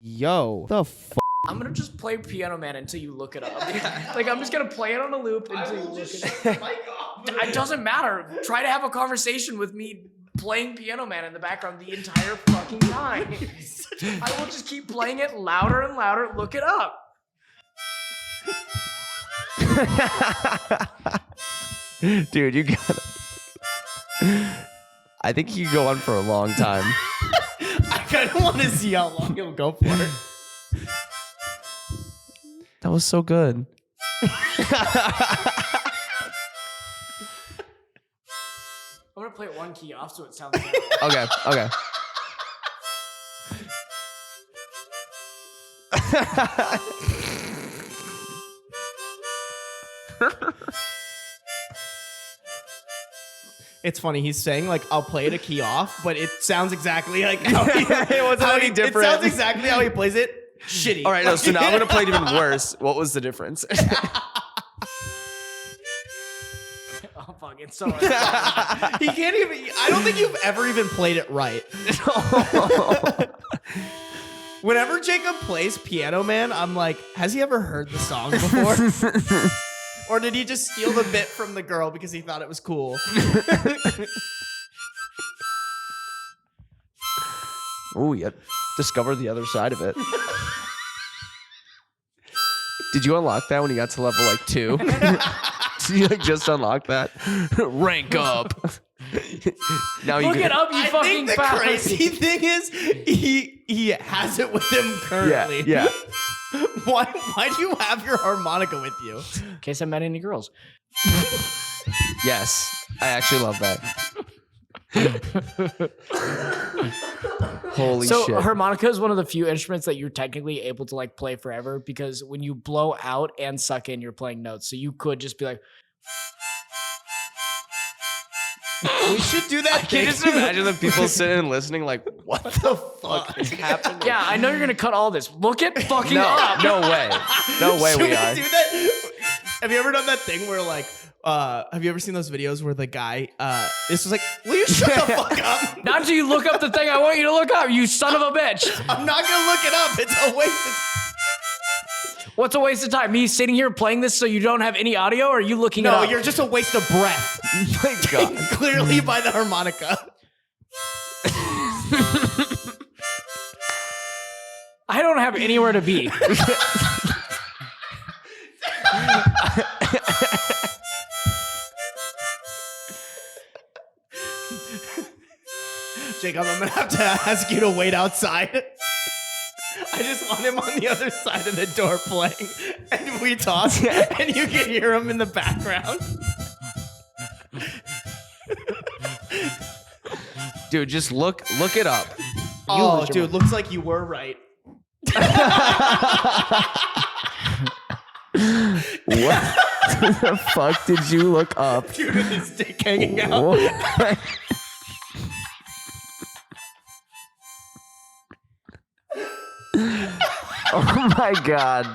Yo, the f. I'm gonna just play Piano Man until you look it up. Like, I'm just gonna play it on a loop until you look it up. It doesn't matter. Try to have a conversation with me playing Piano Man in the background the entire fucking time. I will just keep playing it louder and louder. Look it up. Dude, you gotta. I think you can go on for a long time. I kind of want to see how long he'll go for it. That was so good. I'm gonna play it one key off so it sounds better. Okay, okay. It's funny. He's saying like, "I'll play it a key off," but it sounds exactly like how he, It wasn't any different. It sounds exactly how he plays it. Shitty. All right, no, so now I'm gonna play it even worse. What was the difference? Oh fuck, it's so hard. He can't even. I don't think you've ever even played it right. Whenever Jacob plays Piano Man, I'm like, has he ever heard the song before? Or did he just steal the bit from the girl because he thought it was cool? Oh, yeah. Discover the other side of it. Did you unlock that when you got to level like 2? Did you like just unlock that? Rank up. Now you Look it up, you I fucking think the fallacy. crazy thing is he has it with him currently. Yeah. Why do you have your harmonica with you? In case I met any girls. Yes, I actually love that. Holy So shit. harmonica is one of the few instruments that you're technically able to like play forever, because when you blow out and suck in, you're playing notes. So you could just be like, We should do that. Can you just imagine the people sitting and listening like, what the fuck is happening? yeah, I know you're gonna cut all this. Look it fucking up. No way. No way Should we we are. do that? Have you ever done that thing where like, have you ever seen those videos where the guy, this was like, will you shut the fuck up? Not until you look up the thing I want you to look up, you son of a bitch. I'm not gonna look it up. It's a waste of What's a waste of time? Me sitting here playing this so you don't have any audio, or are you looking it No, up? you're just a waste of breath. My God. Clearly by the harmonica. I don't have anywhere to be. Jacob, I'm gonna have to ask you to wait outside. I just want him on the other side of the door playing, and we talk, and you can hear him in the background. Dude, just look it up. Oh, dude, looks like you were right. What the fuck did you look up? Dude with his dick hanging out. What? Oh my God.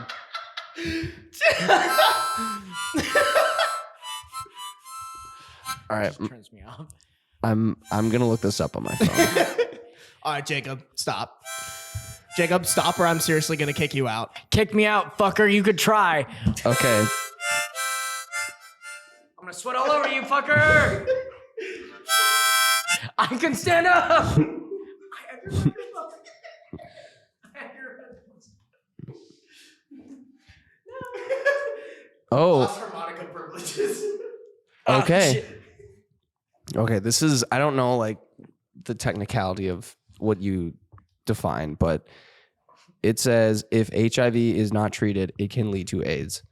All right, Turns me off. I'm gonna look this up on my phone. All right, Jacob, stop. Jacob, stop or I'm seriously gonna kick you out. Kick me out, fucker. You could try. Okay. I'm gonna sweat all over you, fucker. I can stand up. Oh, Harmonica privileges. okay. Okay, this is, I don't know like the technicality of what you define, but it says if HIV is not treated, it can lead to AIDS.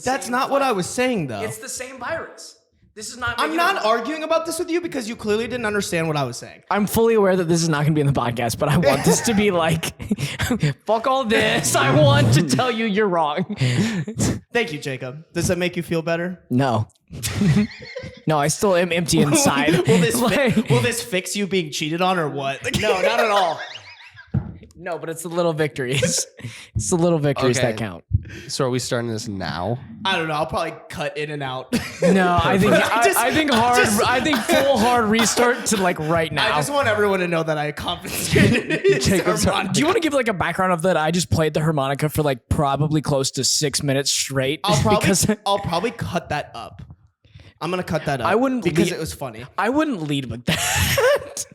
That's not what I was saying, though. It's the same virus. This is not. I'm not arguing about this with you because you clearly didn't understand what I was saying. I'm fully aware that this is not going to be in the podcast, but I want this to be like, fuck all this. I want to tell you you're wrong. Thank you, Jacob. Does that make you feel better? No. No, I still am empty inside. Will this fix you being cheated on or what? No, not at all. No, but it's the little victories. It's the little victories Okay. that count. So are we starting this now? I don't know. I'll probably cut in and out. No, I think full hard restart to like right now. I just want everyone to know that I confiscated Jacob's harmonica. Do you want to give like a background of that? I just played the harmonica for like probably close to 6 minutes straight. I'll probably cut that up. I'm gonna cut that up. I wouldn't because lead- it was funny. I wouldn't lead with that.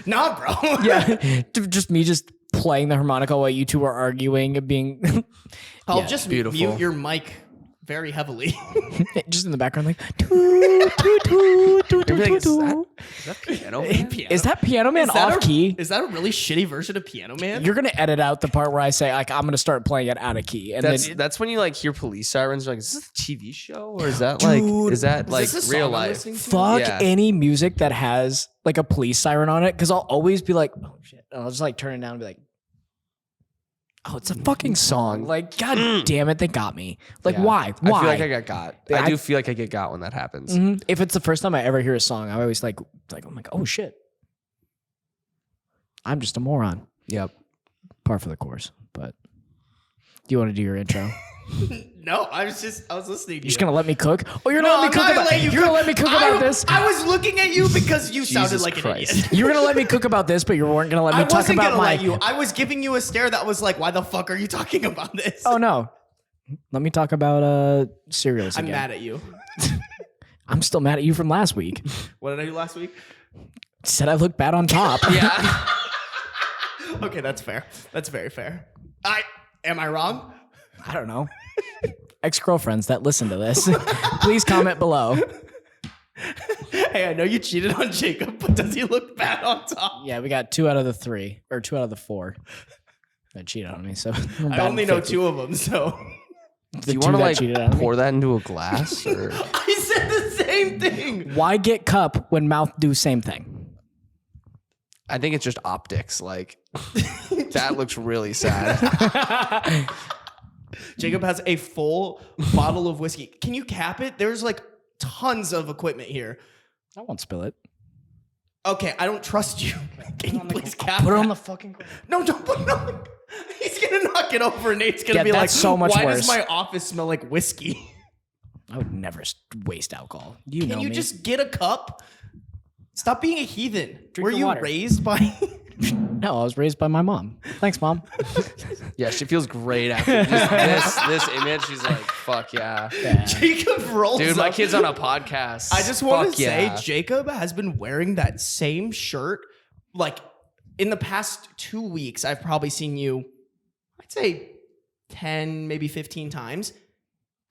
Nah, bro. Yeah, just me just playing the harmonica while you two are arguing and being I'll just beautiful. mute your mic very heavily. just in the background like toot, toot, toot, toot, You're like, toot, is toot. that Piano Man? Is that Piano Man Is that off key? Is that a really shitty version of Piano Man? You're gonna edit out the part where I say like I'm gonna start playing it out of key, and then That's when you like hear police sirens. You're like, is this a TV show or is that like Dude, is that like this a real song I'm life? listening to? fuck Yeah. any music that has like a police siren on it, because I'll always be like, oh shit, and I'll just like turn it down and be like, oh, it's a fucking song. Like, god damn it, they got me. Like, Yeah. why? I Why? feel like I got. I do feel like I get got when that happens. Mhm. If it's the first time I ever hear a song, I always like I'm like, oh shit, I'm just a moron. Yep. Par for the course. But do you want to do your intro? No, I was listening to You're just gonna let me cook? Oh, you're No, gonna let I'm me not cook gonna about. let you You're gonna cook. let me cook about this. I was looking at you because you sounded Jesus like Christ. an idiot. You're gonna let me cook about this, but you weren't gonna let me I talk wasn't about gonna my. let you. I was giving you a stare that was like, why the fuck are you talking about this? Oh no. Let me talk about cereals I'm again. mad at you. I'm still mad at you from last week. What did I do last week? Said I look bad on top. Yeah. Okay, that's fair. That's very fair. Am I wrong? I don't know. Ex-girlfriends that listen to this, please comment below. Hey, I know you cheated on Jacob, but does he look bad on top? Yeah, we got 2 out of the 3, or 2 out of the 4 that cheated on me. So we're I batting only know 50. 2 of them, so Do you two want to that like cheated on me. pour that into a glass? Or? I said the same thing. Why get cup when mouth do same thing? I think it's just optics. Like that looks really sad. Jacob has a full bottle of whiskey. Can you cap it? There's like tons of equipment here. I won't spill it. Okay, I don't trust you. Can you please cap Put it on that? the fucking. No, don't put it on. He's gonna knock it over, and Nate's gonna Yeah, be like, that's so much "Why worse." does my office smell like whiskey?" I would never waste alcohol. You know Can you me. just get a cup? Stop being a heathen. Were the you water. raised by? No, I was raised by my mom. Thanks, mom. Yeah, she feels great after just this image. She's like, fuck yeah. Jacob rolls. Dude, my up. kid's on a podcast. I just want Fuck to say, yeah. Jacob has been wearing that same shirt. Like in the past 2 weeks, I've probably seen you, I'd say 10, maybe 15 times.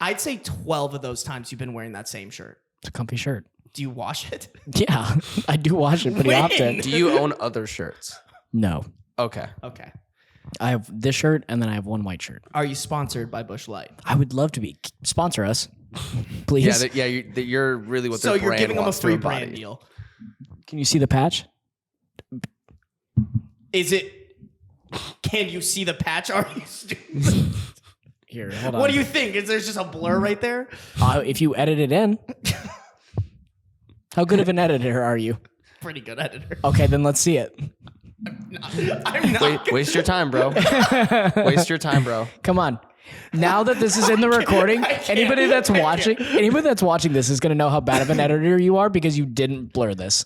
I'd say 12 of those times you've been wearing that same shirt. It's a comfy shirt. Do you wash it? Yeah, I do wash it pretty When? often. Do you own other shirts? No, Okay. Okay. I have this shirt and then I have one white shirt. Are you sponsored by Busch Light? I would love to be. Sponsor us, please. Yeah, you're really what So their you're brand giving them a wants to free embody. brand deal. Can you see the patch? Is it? Can you see the patch? Are you stupid? Here, hold on. What do you think? Is there just a blur right there? If you edit it in. How good of an editor are you? Pretty good editor. Okay, then let's see it. I'm not. Waste your time, bro. Waste your time, bro. Come on. Now that this is in the recording, I can't. anybody that's watching this is going to know how bad of an editor you are because you didn't blur this.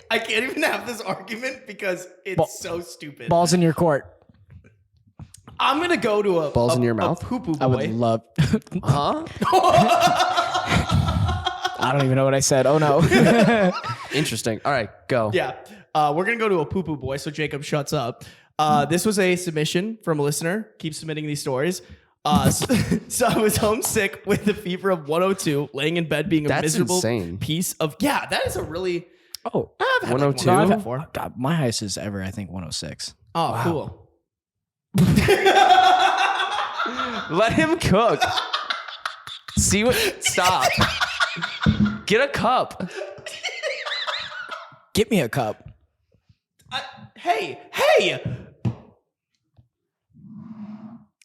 I can't even have this argument because it's so stupid. Balls in your court. I'm gonna go to a Balls in your mouth? Poo-poo boy. I would love. Huh? I don't even know what I said. Oh no. Interesting. All right, go. Yeah. We're going to go to a poo-poo boy, so Jacob shuts up. This was a submission from a listener. Keep submitting these stories. So I was homesick with a fever of 102, laying in bed being a That's miserable insane. piece of... Yeah, that is a really... Oh, I've had 102? Like no, I've 102 had- before. God, my highest is ever, I think, 106. Oh, cool. Let him cook. See what? Stop. Get a cup. Get me a cup. Hey!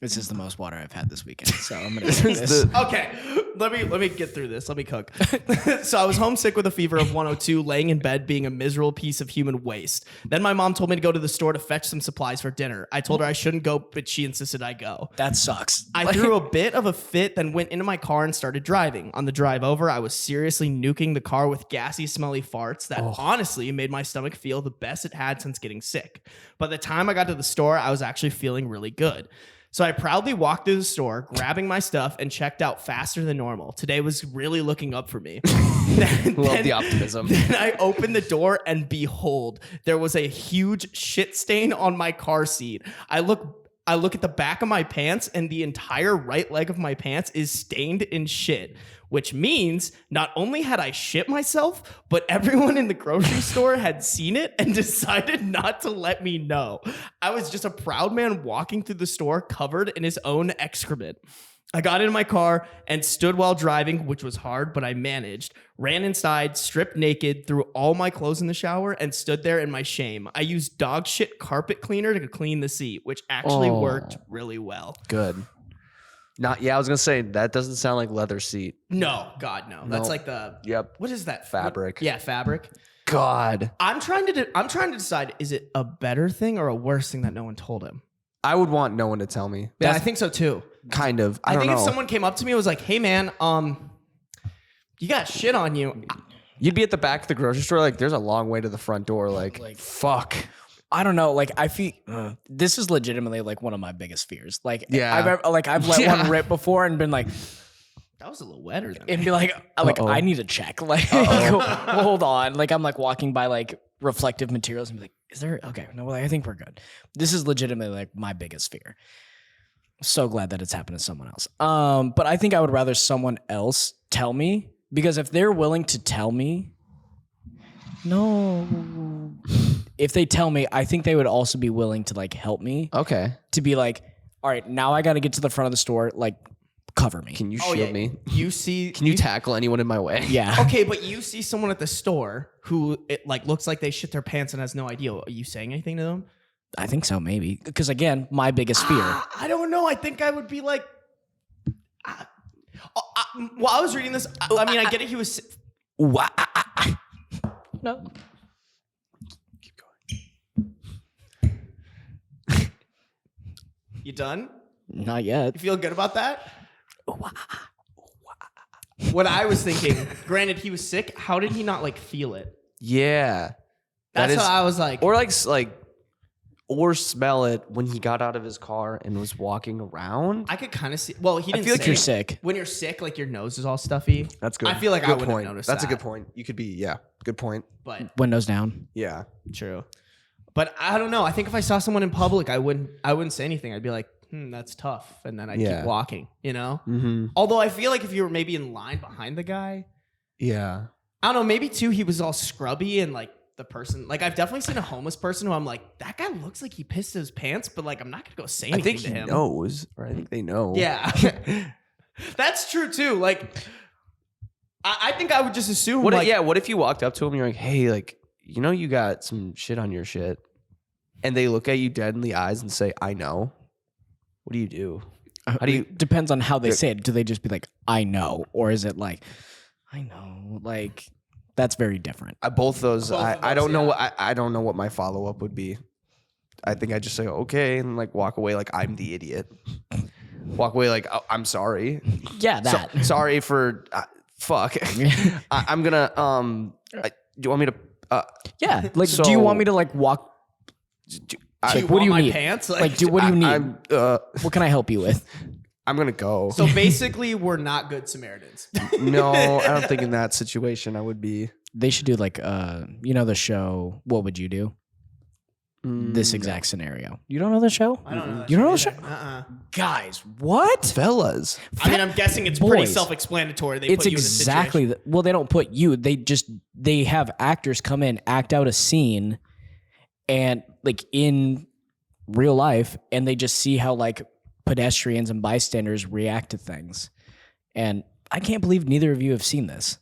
This is the most water I've had this weekend, so I'm gonna do this. Okay, let me get through this. Let me cook. So I was homesick with a fever of 102, laying in bed being a miserable piece of human waste. Then my mom told me to go to the store to fetch some supplies for dinner. I told her I shouldn't go, but she insisted I go. That sucks. I threw a bit of a fit, then went into my car and started driving. On the drive over, I was seriously nuking the car with gassy, smelly farts that honestly made my stomach feel the best it had since getting sick. By the time I got to the store, I was actually feeling really good. So I proudly walked through the store, grabbing my stuff, and checked out faster than normal. Today was really looking up for me. Love the optimism. Then I opened the door, and behold, there was a huge shit stain on my car seat. I look at the back of my pants, and the entire right leg of my pants is stained in shit, which means not only had I shit myself, but everyone in the grocery store had seen it and decided not to let me know. I was just a proud man walking through the store covered in his own excrement. I got in my car and stood while driving, which was hard, but I managed. Ran inside, stripped naked, threw all my clothes in the shower, and stood there in my shame. I used dog shit carpet cleaner to clean the seat, which actually worked really well. Good. I was gonna say that doesn't sound like leather seat. No, God, no. That's like the What is that? Fabric. Fabric. God. I'm trying to decide: is it a better thing or a worse thing that no one told him? I would want no one to tell me. Yeah, I think so too. Kind of. I think don't if know. someone came up to me and was like, "Hey, man, you got shit on you," You'd be at the back of the grocery store, like there's a long way to the front door. Like fuck. I don't know. Like I feel this is legitimately like one of my biggest fears. Like Yeah. I've let one rip before and been like, that was a little wetter than and be like I need to check. Like hold on. Like I'm like walking by like reflective materials and be like, is there okay? No, I think we're good. This is legitimately like my biggest fear. So glad that it's happened to someone else. But I think I would rather someone else tell me, because if they're willing to tell me, if they tell me, I think they would also be willing to like help me. Okay. To be like, all right, now I got to get to the front of the store. Like, cover me. Can you shield me? Can you tackle anyone in my way? Yeah. Okay, but you see someone at the store who it like looks like they shit their pants and has no idea. Are you saying anything to them? I think so, maybe. Because again, my biggest fear. I don't know. I think I would be like, while I was reading this, I mean, I get it. He was. No. Keep going. You done? Not yet. You feel good about that? What I was thinking, granted, he was sick. How did he not like feel it? Yeah. That's how I was like. Or or smell it when he got out of his car and was walking around. I could kind of see. Well, he didn't. I feel like say you're it. sick. When you're sick, like your nose is all stuffy. That's good. I feel like good I wouldn't point. have noticed That's that. a good point. You could be, good point. But Windows down. Yeah. true. But I don't know. I think if I saw someone in public, I wouldn't say anything. I'd be like, that's tough, and then I'd keep walking. You know. Mm-hmm. Although I feel like if you were maybe in line behind the guy, Yeah. I don't know. Maybe too, he was all scrubby and like. The person, like I've definitely seen a homeless person who I'm like, that guy looks like he pissed his pants, but like I'm not gonna go say anything I think to he him. knows, or I think they know. Yeah, that's true too. Like, I think I would just assume. What like, if you walked up to him and you're like, hey, like, you got some shit on your shit, and they look at you dead in the eyes and say, I know. What do you do? How do you? Depends on how they say it. Do they just be like, I know, or is it like, I know, like? That's very different. Both those. I don't know. I don't know what my follow up would be. I think I just say okay and like walk away like I'm the idiot. Walk away like I'm sorry. Yeah, that. Sorry for fuck. I'm gonna do you want me to? Yeah. Like, do you want me to like walk? what do you need? Pants? Like, what do you need? What can I help you with? I'm gonna go. So basically, we're not good Samaritans. No, I don't think in that situation I would be. They should do like the show What Would You Do? This exact scenario. You don't know the show? I don't know. You don't know the show? Guys, what? Fellas. I mean, I'm guessing it's pretty Boys. self-explanatory. It's exactly. Well, they don't put you. They have actors come in, act out a scene, and like in real life, and they just see how like pedestrians and bystanders react to things. And I can't believe neither of you have seen this.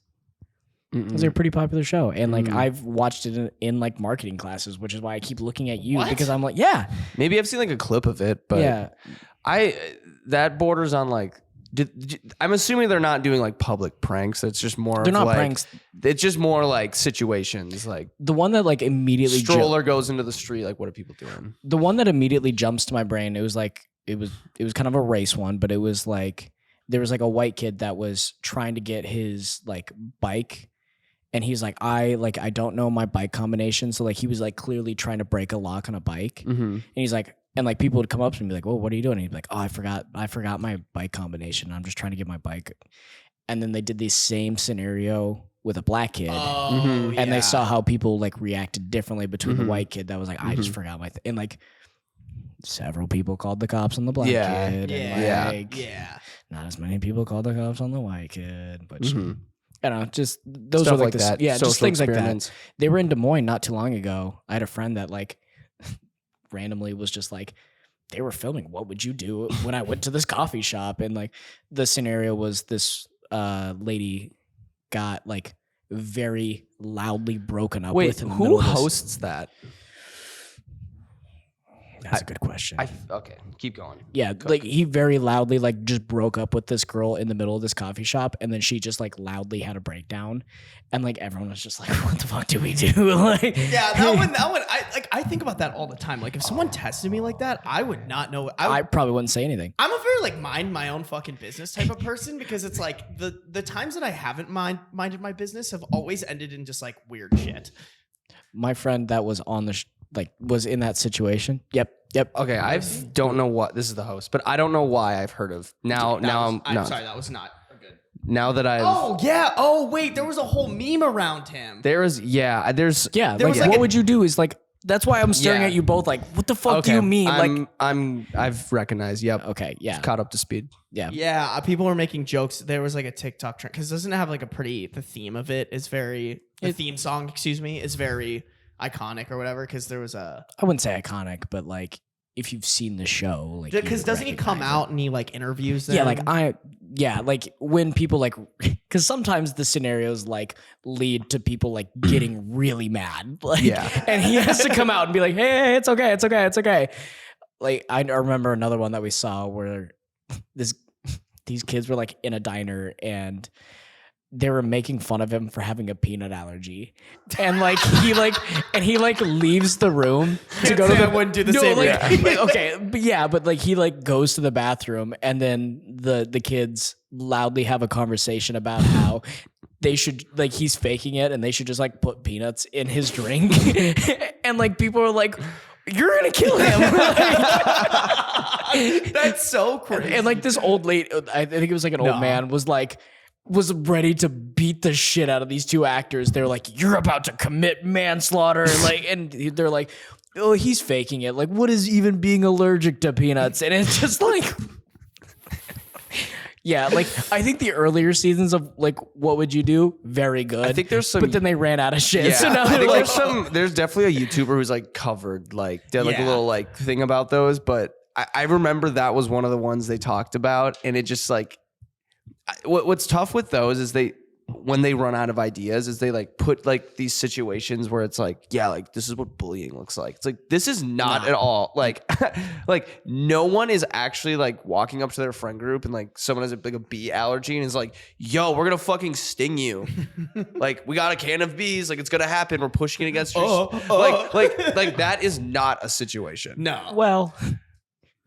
It was like a pretty popular show, and like I've watched it in like marketing classes, which is why I keep looking at you because I'm like, yeah, Maybe I've seen like a clip of it, but yeah. that borders on like. I'm assuming they're not doing like public pranks. It's just more. They're of not like, pranks. It's just more like situations. Like The one that like immediately stroller goes into the street. Like what are people doing? the one that immediately jumps to my brain. It was like it was kind of a race one, but it was like there was like a white kid that was trying to get his like bike. And he's like, I don't know my bike combination. So like he was like clearly trying to break a lock on a bike. And he's like, and like people would come up to him and be like, well, what are you doing? And he'd be like, oh, I forgot my bike combination. I'm just trying to get my bike. And then they did the same scenario with a black kid. And they saw how people like reacted differently between the white kid that was like, I just forgot my and like several people called the cops on the black kid. And like, not as many people called the cops on the white kid, but I don't know, just those Stuff are like that. Yeah, just Social things experiments. like that. They were in Des Moines not too long ago. I had a friend that like randomly was just like, they were filming what would you do when I went to this coffee shop, and like the scenario was this lady got like very loudly broken up with in the who middle of this. hosts that? That's a good question. Okay, keep going. Yeah, like he very loudly like just broke up with this girl in the middle of this coffee shop, and then she just like loudly had a breakdown, and like everyone was just like, "What the fuck do we do?" Like, Yeah, that one. I think about that all the time. Like if someone tested me like that, I would not know. I probably wouldn't say anything. I'm a very like mind my own fucking business type of person because it's like the times that I haven't minded my business have always ended in just like weird shit. My friend that was on the was in that situation. Yep. Okay, I don't know what this is the host, but I don't know why I've heard of I'm sorry, that was not good. Now that I've Oh yeah. Oh wait, there was a whole meme around him. there's Yeah, There like was, like, what a- would you do? Is like that's why I'm staring Yeah. at you both. Like, what the fuck do you mean? Like, I've recognized. Yep. okay, yeah, Caught up to speed. yeah. Yeah, people were making jokes. There was like a TikTok trend because doesn't it have like the theme of it is very the theme song, excuse me, is very iconic or whatever. Because there was a I wouldn't say iconic, but like if you've seen the show, like because doesn't he come recognize it. out and he like interviews them? Yeah, like when people like, because sometimes the scenarios like lead to people like getting really mad, like, and he has to come out and be like, hey, it's okay. Like I remember another one that we saw where these kids were like in a diner and they were making fun of him for having a peanut allergy, and like he leaves the room to go to the. I wouldn't do the same. Like, okay, but like he like goes to the bathroom, and then the kids loudly have a conversation about how they should like he's faking it, and they should just like put peanuts in his drink, and like people are like, "You're gonna kill him." That's so crazy. And like this old lady, I think it was like an old man, was ready to beat the shit out of these two actors. They're like, "You're about to commit manslaughter," like, and they're like, "Oh, he's faking it." Like, what is even being allergic to peanuts? And it's just like, yeah, like I think the earlier seasons of like What Would You Do, very good. I think there's some, but then they ran out of shit. Yeah, So now I they're think like, there's definitely a YouTuber who's like covered, like did like a Yeah. little like thing about those. But I remember that was one of the ones they talked about, and it just like. What's tough with those is when they run out of ideas is they like put like these situations where it's like, yeah, like this is what bullying looks like. It's like, this is not at all like, like no one is actually like walking up to their friend group and like someone has like a bee allergy and is like, yo, we're going to fucking sting you. Like we got a can of bees. Like it's going to happen. We're pushing it against your, like that is not a situation. No. well,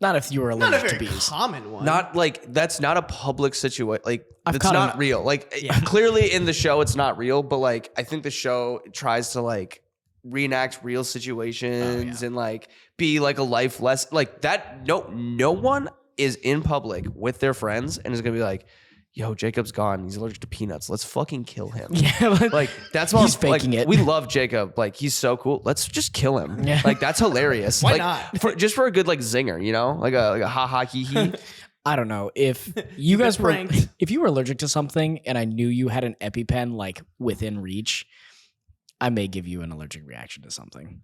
not if you were Not a allergic to very bees. common one. Not like that's not a public situation. Like I've it's caught not him- real. Like clearly in the show, it's not real. But like I think the show tries to like reenact real situations and like be like a life lesson. Like that. No one is in public with their friends and is gonna be like, "Yo, Jacob's gone. He's allergic to peanuts. Let's fucking kill him." Yeah, Like that's why he's faking it. We love Jacob. Like he's so cool. Let's just kill him. Yeah. Like that's hilarious. Why like, not? just for a good like zinger, you know, like a ha ha hee hee. I don't know if you guys were pranked. if you were allergic to something and I knew you had an EpiPen like within reach, I may give you an allergic reaction to something.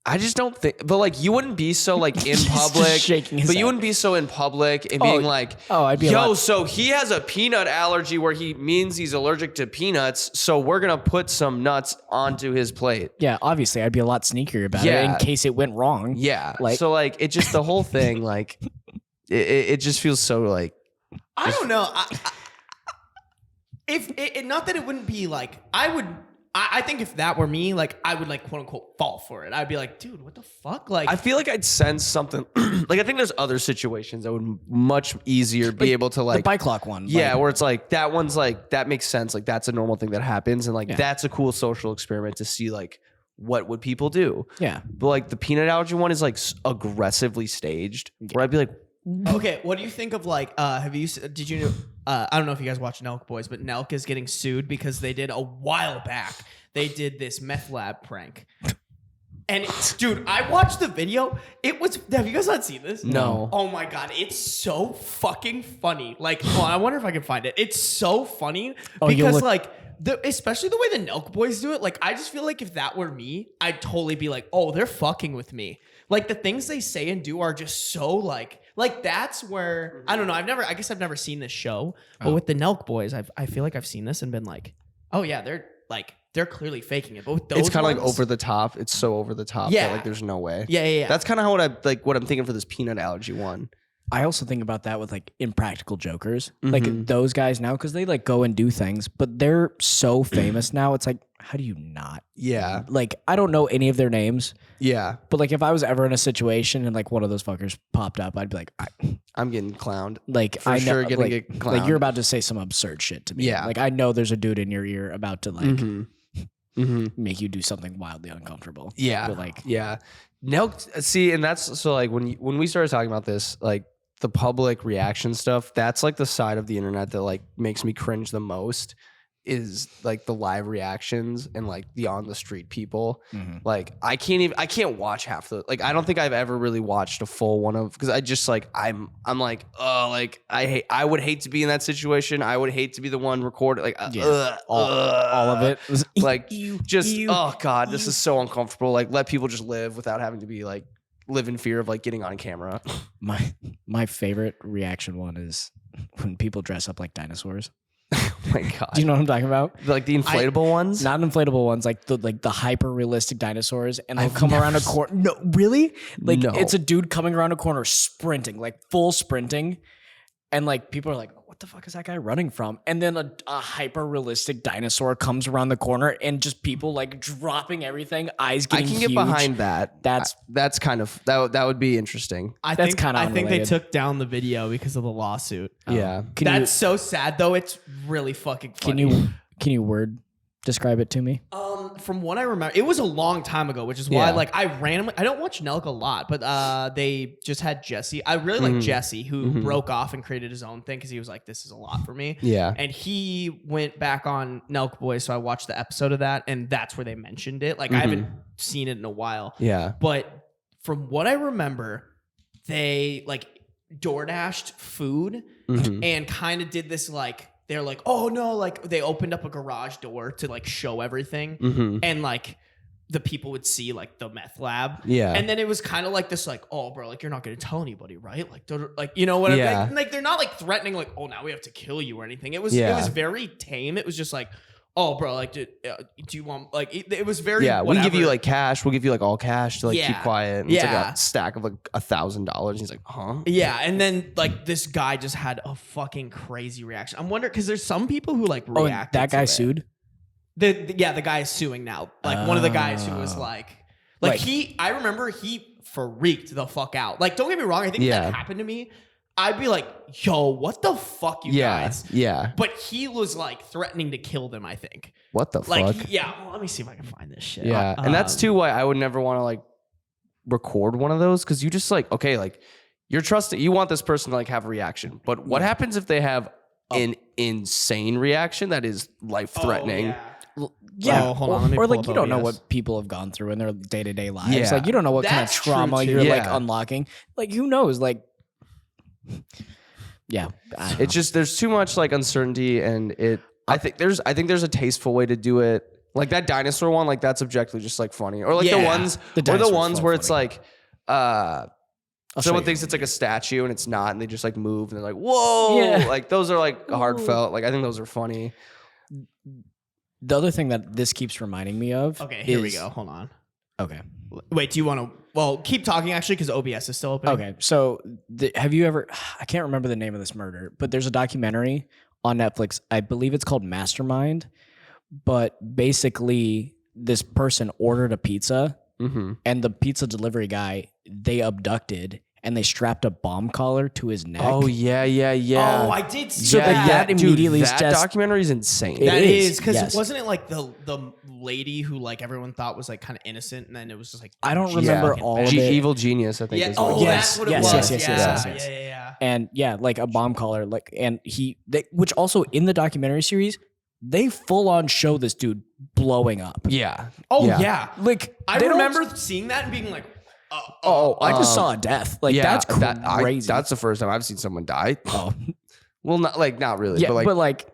I just don't think, but like you wouldn't be so like in He's just public, shaking his but you head. wouldn't be so in public and being like, I'd be a yo, lot- so he has a peanut allergy where he means he's allergic to peanuts. So we're going to put some nuts onto his plate. Yeah, obviously, I'd be a lot sneakier about it Yeah. in case it went wrong. Yeah. Like- So like it just, the whole thing, like it just feels so like, I don't know. If it, not that it wouldn't be like, I think if that were me, like I would like quote unquote fall for it. I'd be like, dude, what the fuck? Like I feel like I'd sense something. Like I think there's other situations that would much easier be able to The like, bike lock one. yeah, like, where it's like that one's like that makes sense. Like that's a normal thing that happens, and like Yeah. that's a cool social experiment to see like what would people do. yeah. But like the peanut allergy one is like aggressively staged. Where I'd be like, okay, what do you think of like did you know I don't know if you guys watch Nelk Boys, but Nelk is getting sued because they did a while back. They did this meth lab prank. And dude, I watched the video. It was, have you guys not seen this? No. Oh my god, it's so fucking funny. Like, hold on, I wonder if I can find it. It's so funny Oh, you'll because look- like especially the way the Nelk Boys do it. Like, I just feel like if that were me, I'd totally be like, oh, they're fucking with me. Like the things they say and do are just so like that's where I don't know. I guess I've never seen this show, but with the Nelk Boys, I feel like I've seen this and been like, oh yeah, they're clearly faking it. But with those it's kind of like ones- over the top. It's so over the top Yeah. that like there's no way. Yeah. That's kind of what I'm thinking for this peanut allergy one. I also think about that with like impractical jokers, like those guys now, because they like go and do things, but they're so famous now. It's like, how do you not? Yeah. Like, I don't know any of their names, Yeah. but like if I was ever in a situation and like one of those fuckers popped up, I'd be like, I'm getting clowned. like For I know, sure gonna like, get like clowned. you're about to say some absurd shit to me. Yeah. like I know there's a dude in your ear about to like Mm-hmm. make you do something wildly uncomfortable. Yeah. but like Yeah. Nelk, see, and that's so like when we started talking about this, like the public reaction stuff, that's like the side of the internet that like makes me cringe the most is like the live reactions and like the on the street people. Like I can't watch half the, like I don't think I've ever really watched a full one of, because I just like I'm like, oh, like I would hate to be in that situation. I would hate to be the one recorded, like all of it was like oh god, this is so uncomfortable. Like let people just live without having to be like live in fear of like getting on camera. My favorite reaction one is when people dress up like dinosaurs. Oh my god. Do you know what I'm talking about? Like the inflatable ones? Not inflatable ones, like the hyper realistic dinosaurs, and they'll I've come around a never corner. No, really? Like No. it's a dude coming around a corner sprinting, like full sprinting, and like people are like, "What the fuck is that guy running from?" And then a hyper realistic dinosaur comes around the corner, and just people like dropping everything, eyes I getting can get huge. behind that. That's kind of that would be interesting. That's kinda I think they unrelated. took down the video because of the lawsuit. Yeah. That's so sad though. It's really fucking funny. Can you word describe it to me? From what I remember, it was a long time ago, which is why Yeah. like I don't watch Nelk a lot, but they just had Jesse. I really like Jesse, who broke off and created his own thing because he was like, this is a lot for me. Yeah. And he went back on Nelk Boys, so I watched the episode of that, and that's where they mentioned it. Like I haven't seen it in a while. Yeah. But from what I remember, they like DoorDashed food and kind of did this like, they're like, oh no, like they opened up a garage door to like show everything and like the people would see like the meth lab. Yeah. And then it was kind of like this like, oh bro, like you're not going to tell anybody, right? Like you know what Yeah. I mean? Like they're not like threatening like, oh now we have to kill you or anything. It was very tame. It was just like, oh bro, like do you want like it was very Yeah, we give you like cash. We'll give you like all cash to like keep Yeah. quiet. And it's Yeah. like a stack of like $1,000. He's like, huh? Yeah, and then like this guy just had a fucking crazy reaction. I'm wondering because there's some people who like Oh, react. that guy sued. The guy is suing now. Like one of the guys who was like Like- I remember he freaked the fuck out. Like don't get me wrong, I think if Yeah. that happened to me, I'd be like, yo, what the fuck, you guys? Yeah. But he was like threatening to kill them. I think. What the Like fuck? yeah, well, let me see if I can find this shit. Yeah. And that's too why I would never want to like record one of those, because you just like, okay, like you're trusting, you want this person to like have a reaction. But what happens if they have an insane reaction that is life threatening? Yeah, Oh, hold on, let me or pull like up you don't know OBS. what people have gone through in their day-to-day lives. Yeah. Like you don't know what kind of That's true, trauma too. you're like Yeah. unlocking. Like who knows? Like, yeah, I don't It's just there's too much like uncertainty, and I think there's a tasteful way to do it. Like that dinosaur one, like that's objectively just like funny. Or like Yeah. the ones where it's like someone thinks it's like a statue and it's not, and they just like move and they're like, whoa. Yeah. Like those are like heartfelt. Like I think those are funny. The other thing that this keeps reminding me of. Okay, here we go. Hold on. Okay. Wait, do you want to? Well, keep talking actually, because OBS is still open. Okay. So have you ever? I can't remember the name of this murder, but there's a documentary on Netflix. I believe it's called Mastermind. But basically, this person ordered a pizza, and the pizza delivery guy they abducted. And they strapped a bomb collar to his neck. Oh yeah. Oh, I did see So that. that immediately that documentary is insane. That is because yes. wasn't it like the lady who like everyone thought was like kind of innocent, and then it was just like I don't she's remember fucking all bad. of it. Evil Genius, I think. Yeah. Is what Oh, it that's what it Yes, was. yes. Yeah. And yeah, like a bomb collar, like, and which also in the documentary series, they full on show this dude blowing up. Yeah. Oh yeah. Like I they don't- remember seeing that and being like, I just saw a death. Like that's crazy. That's the first time I've seen someone die. oh Well, not really, yeah, but like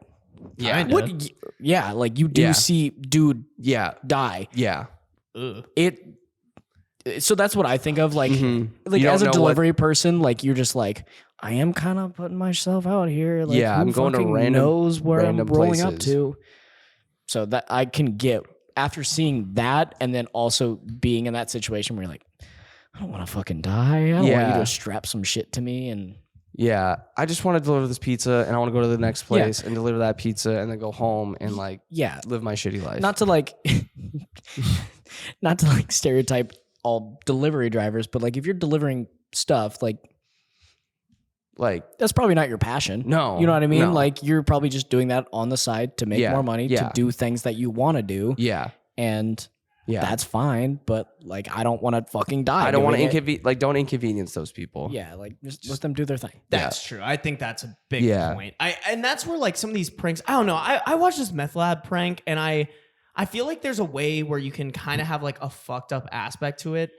yeah. what? Yeah, like you do Yeah. see dude yeah, die. yeah. So that's what I think of. Like, You like don't as a know delivery person, like you're just like, I am kind of putting myself out here. Like, Yeah, who I'm going to fucking random- knows where I'm random rolling up places. to. So that I can get after seeing that, and then also being in that situation where you're like, I don't want to fucking die. I don't want Yeah. you to strap some shit to me. And Yeah, I just want to deliver this pizza, and I want to go to the next place and deliver that pizza, and then go home and like yeah, live my shitty life. not to like, not to like stereotype all delivery drivers, but like if you're delivering stuff, like that's probably not your passion. No, You know what I mean? no. Like you're probably just doing that on the side to make Yeah, more money, to yeah. do things that you want to do. Yeah, And yeah. that's fine. But like, I don't want to fucking die. I don't want doing to don't inconvenience those people. Yeah. Like just let them do their thing. That's true. I think that's a big Yeah. point. And that's where like some of these pranks. I don't know. I watched this Meth Lab prank, and I feel like there's a way where you can kind of have like a fucked up aspect to it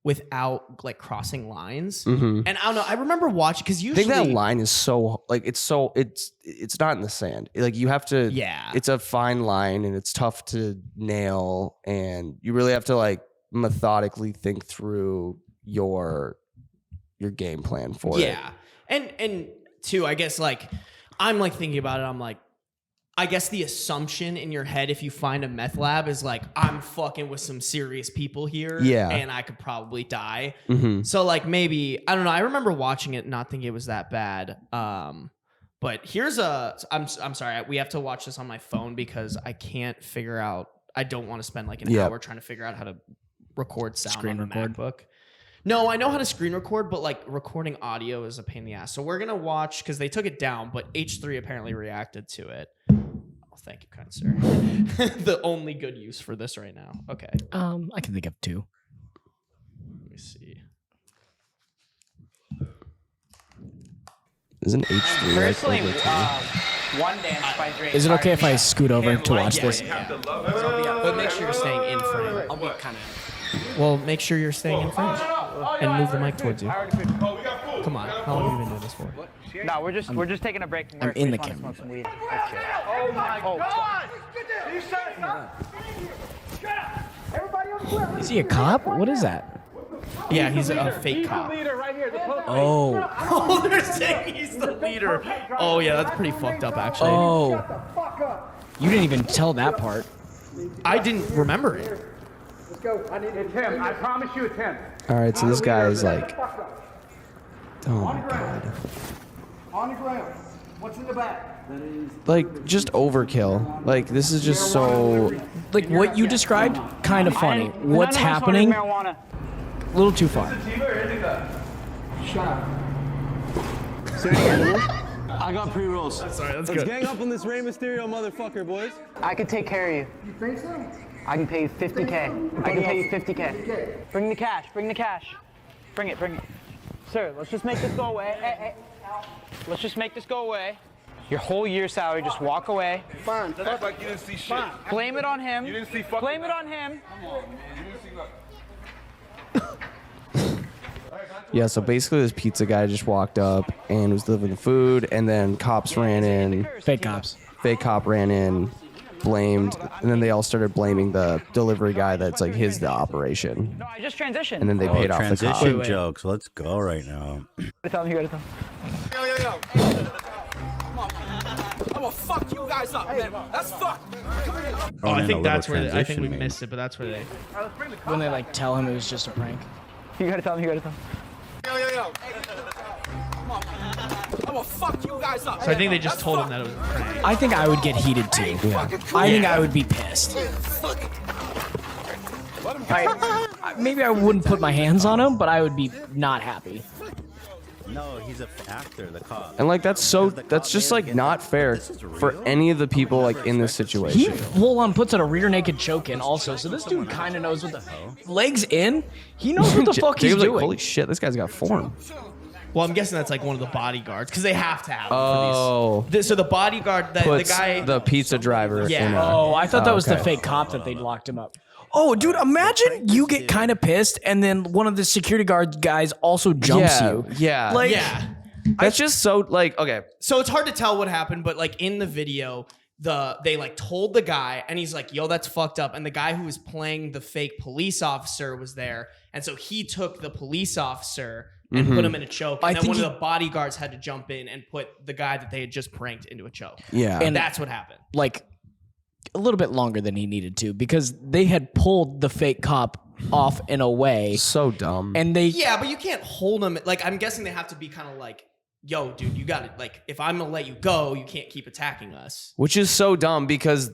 without like crossing lines. Mhm. And I don't know. I remember watching because I usually think that line is so like it's not in the sand. Like you have to. Yeah. It's a fine line, and it's tough to nail, and you really have to like methodically think through your game plan for it. Yeah. And two, I guess like I'm like thinking about it, I'm like, I guess the assumption in your head if you find a meth lab is like, I'm fucking with some serious people here. Yeah. And I could probably die. Mhm. So like maybe, I don't know. I remember watching it, not thinking it was that bad. But here's I'm sorry. We have to watch this on my phone because I can't figure out, I don't want to spend like an hour trying to figure out how to record sound Screen on record? a MacBook. No, I know how to screen record, but like recording audio is a pain in the ass. So we're going to watch, because they took it down, but H3 apparently reacted to it. Oh, thank you, kind sir. The only good use for this right now. Okay. I can think of two. Let me see. Isn't H3 like Personally, over two? one dance by Drake. Is it okay if I scoot over to watch this? But make sure you're staying in frame. I'll be kind of. Well, make sure you're staying in frame. And move the mic towards you. Come on. How long have you been doing this for? No, we're just taking a break from work. in We the just wanna camera. smoke some weed. That's it. Oh my God! You shut up! Is he a cop? What is that? Yeah, he's a fake cop. Oh. Oh, they're saying he's the leader. Oh, yeah, that's pretty fucked up, actually. Oh. You didn't even tell that part. I didn't remember it. It's him. I promise you it's him. All right, so this guy is like, oh my god, On the ground. What's in the back? like just overkill. Like this is just so. Like what you described, kind of funny. What's None of us happening? wanted marijuana. A little too far. I got pre-rolls. Sorry, that's Let's good. gang up on this Rey Mysterio motherfucker, boys. I could take care of you. You think so? I can pay you 50K. I can pay you 50K. Bring the cash. Bring the cash. Bring it. Bring it. Sir, let's just make this go away. Hey. Let's just make this go away. Your whole year's salary, just walk away. Fine. Act like you didn't see shit. Blame it on him. You didn't see fucking. Blame it on him. You didn't see nothing. Yeah, so basically this pizza guy just walked up and was delivering the food, and then cops ran in. Fake cops. Fake cop ran in, blamed, and then they all started blaming the delivery guy that's like the operation. No, I just transitioned. And then they paid off the cop. Transition jokes. Let's go right now. You gotta tell him, you gotta tell him. Yo. Come on. I'm gonna fuck you guys up, man. That's fucked. Oh, I in a think that's little where I think we transition, missed it, but that's where they. When they like tell him it was just a prank. You gotta tell him, you gotta tell him. Yo. Come on. I'm gonna fuck you guys up. So I think they just told him that it was a prank. I think I would get heated too. I think I would be pissed. Maybe I wouldn't put my hands on him, but I would be not happy. No, he's an actor, the cop. And like that's just like not fair for any of the people like in this He situation. full on puts out a rear naked choke in also, so this dude kind of knows what the legs in. He knows what the fuck he's Jacob's like, doing. holy shit, this guy's got form. Well, I'm guessing that's like one of the bodyguards because they have to have. Oh. For these. So the bodyguard, the Puts guy, the pizza driver Yeah. in a, Oh, I thought that was the okay. fake cop that they locked him up. Oh, dude, imagine you get kind of pissed and then one of the security guard guys also jumps you. Yeah. Like, yeah. That's just so like okay. So it's hard to tell what happened, but like in the video, they like told the guy, and he's like, "Yo, that's fucked up." And the guy who was playing the fake police officer was there, and so he took the police officer and put him in a choke. I And then think one of the bodyguards had to jump in and put the guy that they had just pranked into a choke. Yeah. And that's what happened. like a little bit longer than he needed to because they had pulled the fake cop off in a way, So dumb. and they Yeah, but you can't hold him. Like, I'm guessing they have to be kind of like, "Yo, dude, you got it. Like, if I'm gonna let you go, you can't keep attacking us." Which is so dumb because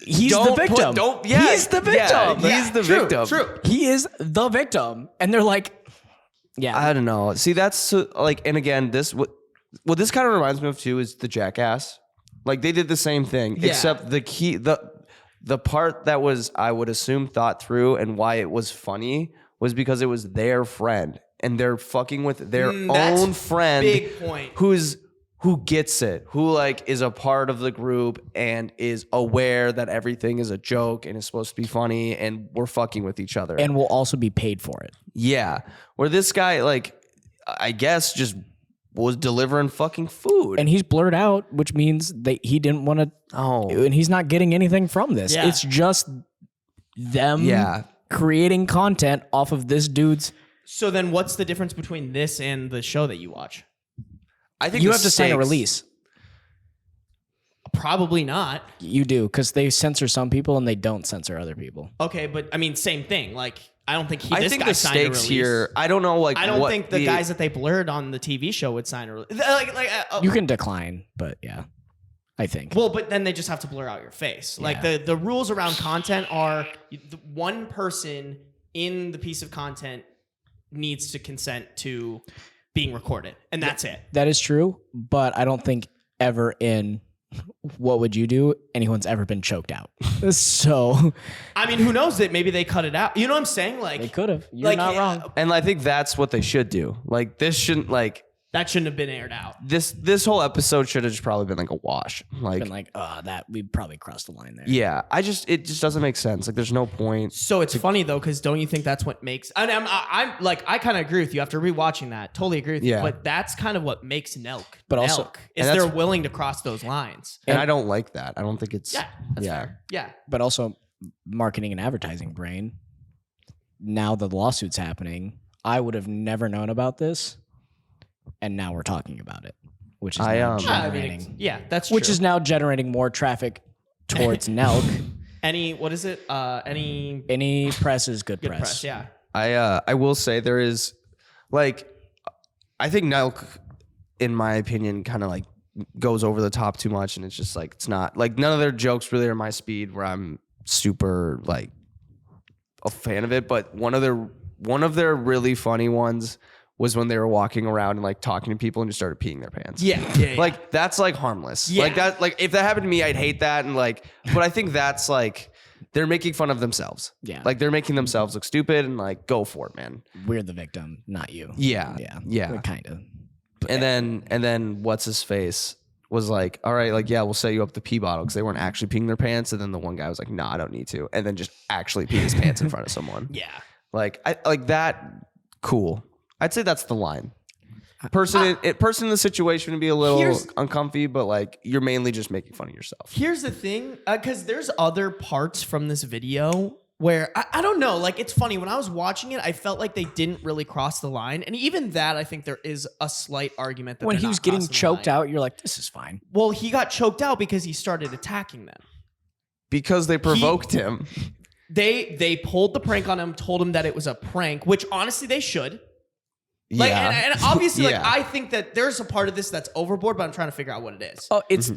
he's don't the put- victim. don't- yeah, he's the yeah, victim. he's the true, victim. True. He is the victim, and they're like, yeah. I don't know. See, that's like, and again, this what this kind of reminds me of too is the Jackass. Like they did the same thing, Yeah. except the part that was, I would assume, thought through and why it was funny was because it was their friend and they're fucking with their that's own friend, big point. who gets it, who like is a part of the group and is aware that everything is a joke and is supposed to be funny and we're fucking with each other. And will also be paid for it. Yeah. Where this guy, like, I guess just was delivering fucking food. And he's blurred out, which means that he didn't want to. Oh. And he's not getting anything from this. Yeah. It's just them Yeah. creating content off of this dude's. So then, what's the difference between this and the show that you watch? I think You the have to sign a stakes- release. Probably not. You do, because they censor some people and they don't censor other people. Okay, but I mean, same thing. Like, I don't think I this think guy the signed a stakes release. here, I don't know, like, I don't what think the guys that they blurred on the TV show would sign a release. You can decline, but yeah, I think. Well, but then they just have to blur out your face. Like the rules around content are the one person in the piece of content needs to consent to being recorded, and that's it. That is true, but I don't think ever in What Would You Do anyone's ever been choked out. So I mean, who knows that maybe they cut it out. You know what I'm saying? Like they could have. You're not wrong. And I think that's what they should do. Like, this shouldn't, like, that shouldn't have been aired out. this whole episode should have just probably been like a wash. Like, Been like, that we probably crossed the line there. yeah, it just doesn't make sense. Like, there's no point. So it's funny though, because don't you think that's what makes? And I'm like, I kind of agree with you after rewatching that. Totally agree with you. Yeah. But that's kind of what makes Nelk. But also- Nelk, is and they're that's- willing to cross those lines. And I don't like that. I don't think it's, Yeah, that's fair. Yeah. But also, marketing and advertising brain. Now the lawsuit's happening. I would have never known about this, and now we're talking about it, which is now I generating. mean, yeah, that's true. Which is now generating more traffic towards Nelk. what is it? Any press is good, Good press. press. Yeah. I will say there is, like, I think Nelk, in my opinion, kind of like goes over the top too much, and it's just like, it's not like, none of their jokes really are my speed where I'm super like a fan of it. But one of their really funny ones was when they were walking around and like talking to people and just started peeing their pants. Yeah. Like, that's like harmless. Yeah. Like that, like if that happened to me, I'd hate that. And like, but I think that's like, they're making fun of themselves. Yeah. Like, they're making themselves look stupid, and like, go for it, man. We're the victim, not you. Yeah. Yeah. Kind of. And then what's his face was like, all right, like, yeah, we'll set you up the pee bottle, because they weren't actually peeing their pants. And then the one guy was like, nah, I don't need to. And then just actually pee his pants in front of someone. Yeah. Like, I like that. Cool. I'd say that's the line. person in the situation would be a little Here's- uncomfy, but like you're mainly just making fun of yourself. Here's the thing, because there's other parts from this video where I don't know. Like, it's funny. When I was watching it, I felt like they didn't really cross the line. And even that, I think there is a slight argument that When they're he not was getting crossing the choked line. out, you're like, this is fine. Well, he got choked out because he started attacking them. Because they provoked him. They pulled the prank on him, told him that it was a prank, which honestly they should. Like, Yeah. and obviously, like, Yeah. I think that there's a part of this that's overboard, but I'm trying to figure out what it is. Oh, it's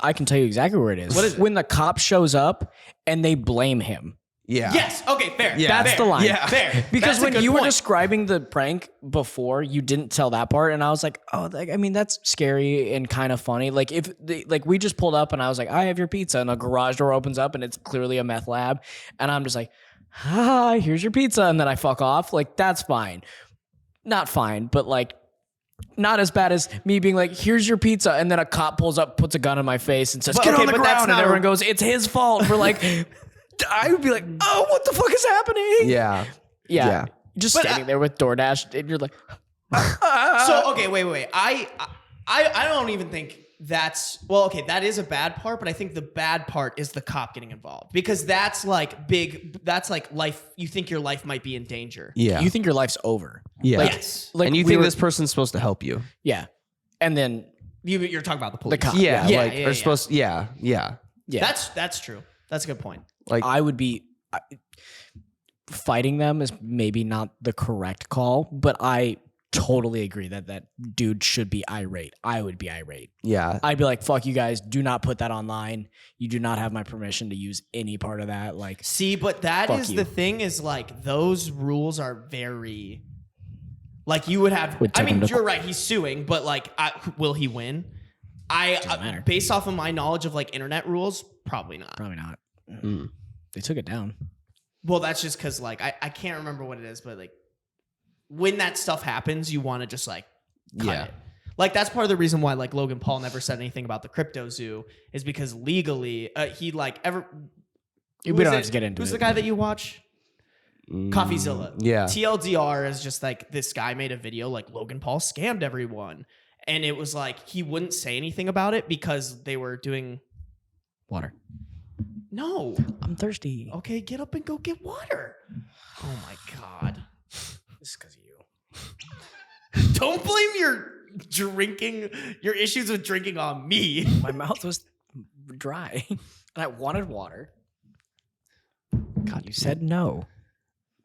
I can tell you exactly where it is. What is it? When the cop shows up and they blame him. Yeah. Yes. Okay. Fair. Yeah. That's fair, the line. Yeah. Fair. Because That's a when good you were point. describing the prank before, you didn't tell that part, and I was like, "Oh, I mean, that's scary and kind of funny." Like if we just pulled up, and I was like, "I have your pizza," and a garage door opens up, and it's clearly a meth lab, and I'm just like, "Hi, here's your pizza," and then I fuck off. Like that's fine, not fine, but like not as bad as me being like, "Here's your pizza," and then a cop pulls up, puts a gun in my face, and says, But- "Get okay, on the but that's ground," and not a- everyone goes, "It's his fault." For like. I would be like, "Oh, what the fuck is happening?" Yeah. Yeah. Yeah. Just But standing there with DoorDash, and you're like, So okay, wait. I don't even think that's well. Okay, that is a bad part, but I think the bad part is the cop getting involved because that's like big. That's like life. You think your life might be in danger. Yeah. you think your life's over. Yeah. Like, Yes. like and you we think were- this person's supposed to help you. Yeah. And then, You're talking about the police. The cop. Yeah. Yeah, like yeah, they're yeah. supposed yeah. yeah. That's true. That's a good point. Like I would be fighting them is maybe not the correct call, but I totally agree that that dude should be irate. I would be irate. yeah. I'd be like, fuck you guys. Do not put that online. You do not have my permission to use any part of that. Like, See, but that Fuck is you. the thing is like those rules are very like you would have. Would I take him mean, to you're right. He's suing, but like, will he win? matter. Based off of my knowledge of like internet rules, probably not. probably not. Mm. They took it down. Well, that's just because like I can't remember what it is, but like when that stuff happens, you want to just like cut Yeah. it. Like that's part of the reason why like Logan Paul never said anything about the crypto zoo is because legally he like ever. We who don't is have it? to get into Who's it. the guy that you watch? CoffeeZilla. Yeah. TLDR is just like this guy made a video like Logan Paul scammed everyone. And it was like he wouldn't say anything about it because they were doing Water. no. I'm thirsty. Okay, get up and go get water. Oh my god. This is because of you. Don't blame your issues with drinking on me. My mouth was dry and I wanted water. God, you said no.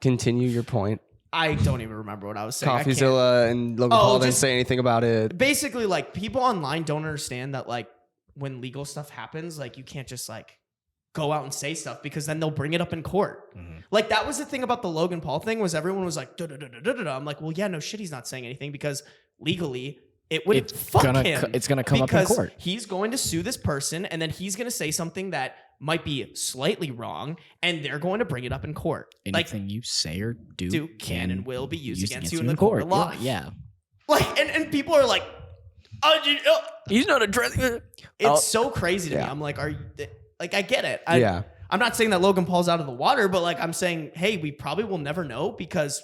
Continue your point. I don't even remember what I was saying. I can't- CoffeeZilla and Logan Oh, Paul didn't just- say anything about it. Basically, like people online don't understand that like when legal stuff happens, like you can't just like go out and say stuff because then they'll bring it up in court. Like that was the thing about the Logan Paul thing was everyone was like, "Da-da-da-da-da-da." I'm like, well, yeah, no shit, he's not saying anything because legally it would It's fuck gonna him. co- it's gonna come up in because court. He's going to sue this person and then he's going to say something that might be slightly wrong and they're going to bring it up in court. Anything you say or do Can and will be used used against you in the court of law. Yeah. Like, and people are like, He's not addressing it. it's so crazy to me. Yeah. I'm like, are you, like, I get it. Yeah. I'm not saying that Logan Paul's out of the water, but like, I'm saying, hey, we probably will never know because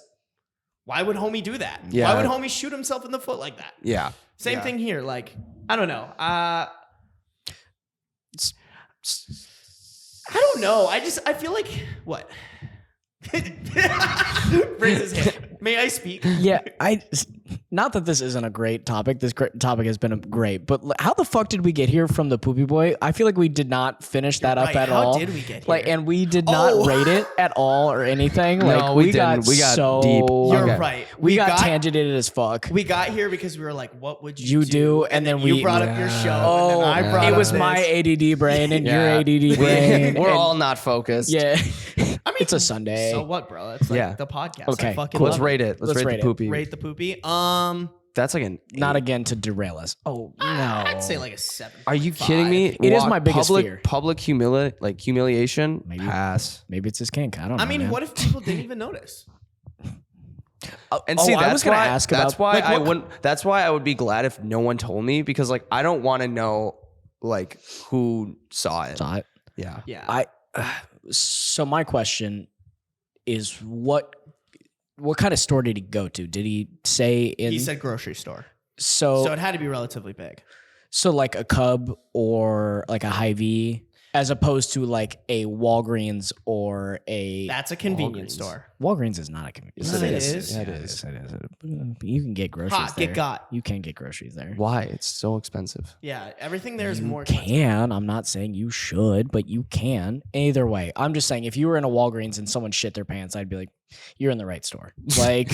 why would homie do that? Yeah. Why would homie shoot himself in the foot like that? Yeah. Same Yeah. thing here. Like, I don't know. I don't know. I feel like what? Raise his hand. May I speak? Yeah, not that this isn't a great topic. This topic has been great, but how the fuck did we get here from the poopy boy? I feel like we did not finish that up right. at How all. did we get Like, here? and we did not Oh. rate it at all or anything. No, Like, we we got didn't. We got so deep. You're Okay. right. We got tangented as fuck. We got here because we were like, what would You do, and then you we- brought up your show. Oh, and then I brought it up was this. my ADD brain and your Yeah. ADD brain. We're and- all not focused. yeah. I mean, It's a Sunday. So what, bro? It's like Yeah. the podcast. Okay, I fucking cool. Let's love rate it. Let's Let's rate rate the it. poopy. Rate the poopy. That's like an Not 8. again to derail us. Oh no! I'd say like a 7. Are you kidding me? It is my biggest public, fear. Public humiliation. Maybe. Pass. Maybe it's his kink. I don't know. I mean, man. what if people didn't even notice? And Oh, see, I that's was gonna why. ask That's about- why like, I what- wouldn't. That's why I would be glad if no one told me because like I don't want to know like who saw it. Saw it. Yeah. Yeah. So my question is, what what kind of store did he go to? Did he say in? He said grocery store. So So it had to be relatively big. So like a Cub or like a Hy-Vee, as opposed to like a Walgreens or a That's a convenience store. Walgreens is not a convenience. Yes, it is. Yeah, it is. It is. You can get groceries Hot, there. get got. You can get groceries there. Why? It's so expensive. Yeah, everything there is You more expensive. can. I'm not saying you should, but you can. Either way, I'm just saying if you were in a Walgreens and someone shit their pants, I'd be like, you're in the right store. Like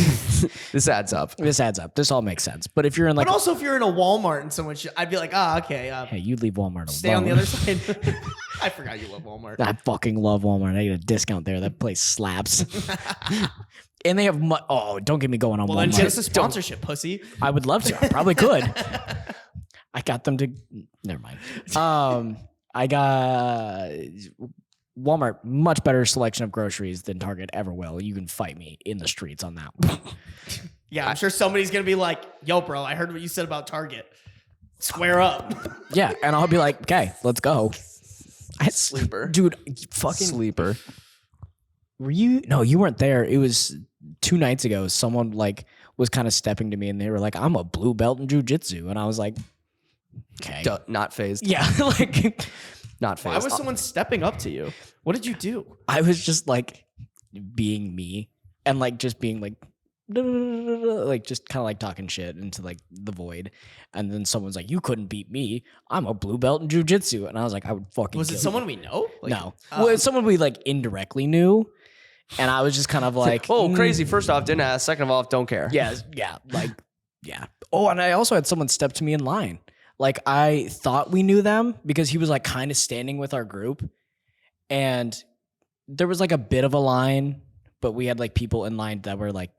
This adds up. this adds up. This all makes sense. But if you're in like, But also, if you're in a Walmart and someone I'd be like, okay, hey, you leave Walmart alone. stay on the other side. I forgot you love Walmart. I fucking love Walmart. I get a discount there. That place slaps. And they have don't get me going on Well, then Walmart. get us a sponsorship, pussy. I would love to. I probably could. I got them to. Never mind. I got Walmart, much better selection of groceries than Target ever will. You can fight me in the streets on that one. Yeah, I'm sure somebody's gonna be like, "Yo, bro, I heard what you said about Target. Square up." Yeah, and I'll be like, okay, let's go. Sleeper. Dude, fucking Sleeper. Were you? No, you weren't there. It was 2 nights ago. Someone like was kind of stepping to me, and they were like, "I'm a blue belt in jujitsu," and I was like, "Okay, Not phased. yeah." Like, Not phased. Why was someone stepping up to you? What did you do? I was just like being me, and like just being like, like just kind of like talking shit into like the void, and then someone's like, "You couldn't beat me. I'm a blue belt in jujitsu," and I was like, "I would fucking." Was it kill someone you. we know? Like, No, well, it's someone we like indirectly knew. And I was just kind of like, oh, crazy. First off, didn't ask. Second of all, don't care. Yeah, like, yeah. Oh, and I also had someone step to me in line. Like, I thought we knew them because he was like kind of standing with our group. And there was like a bit of a line, but we had like people in line that were like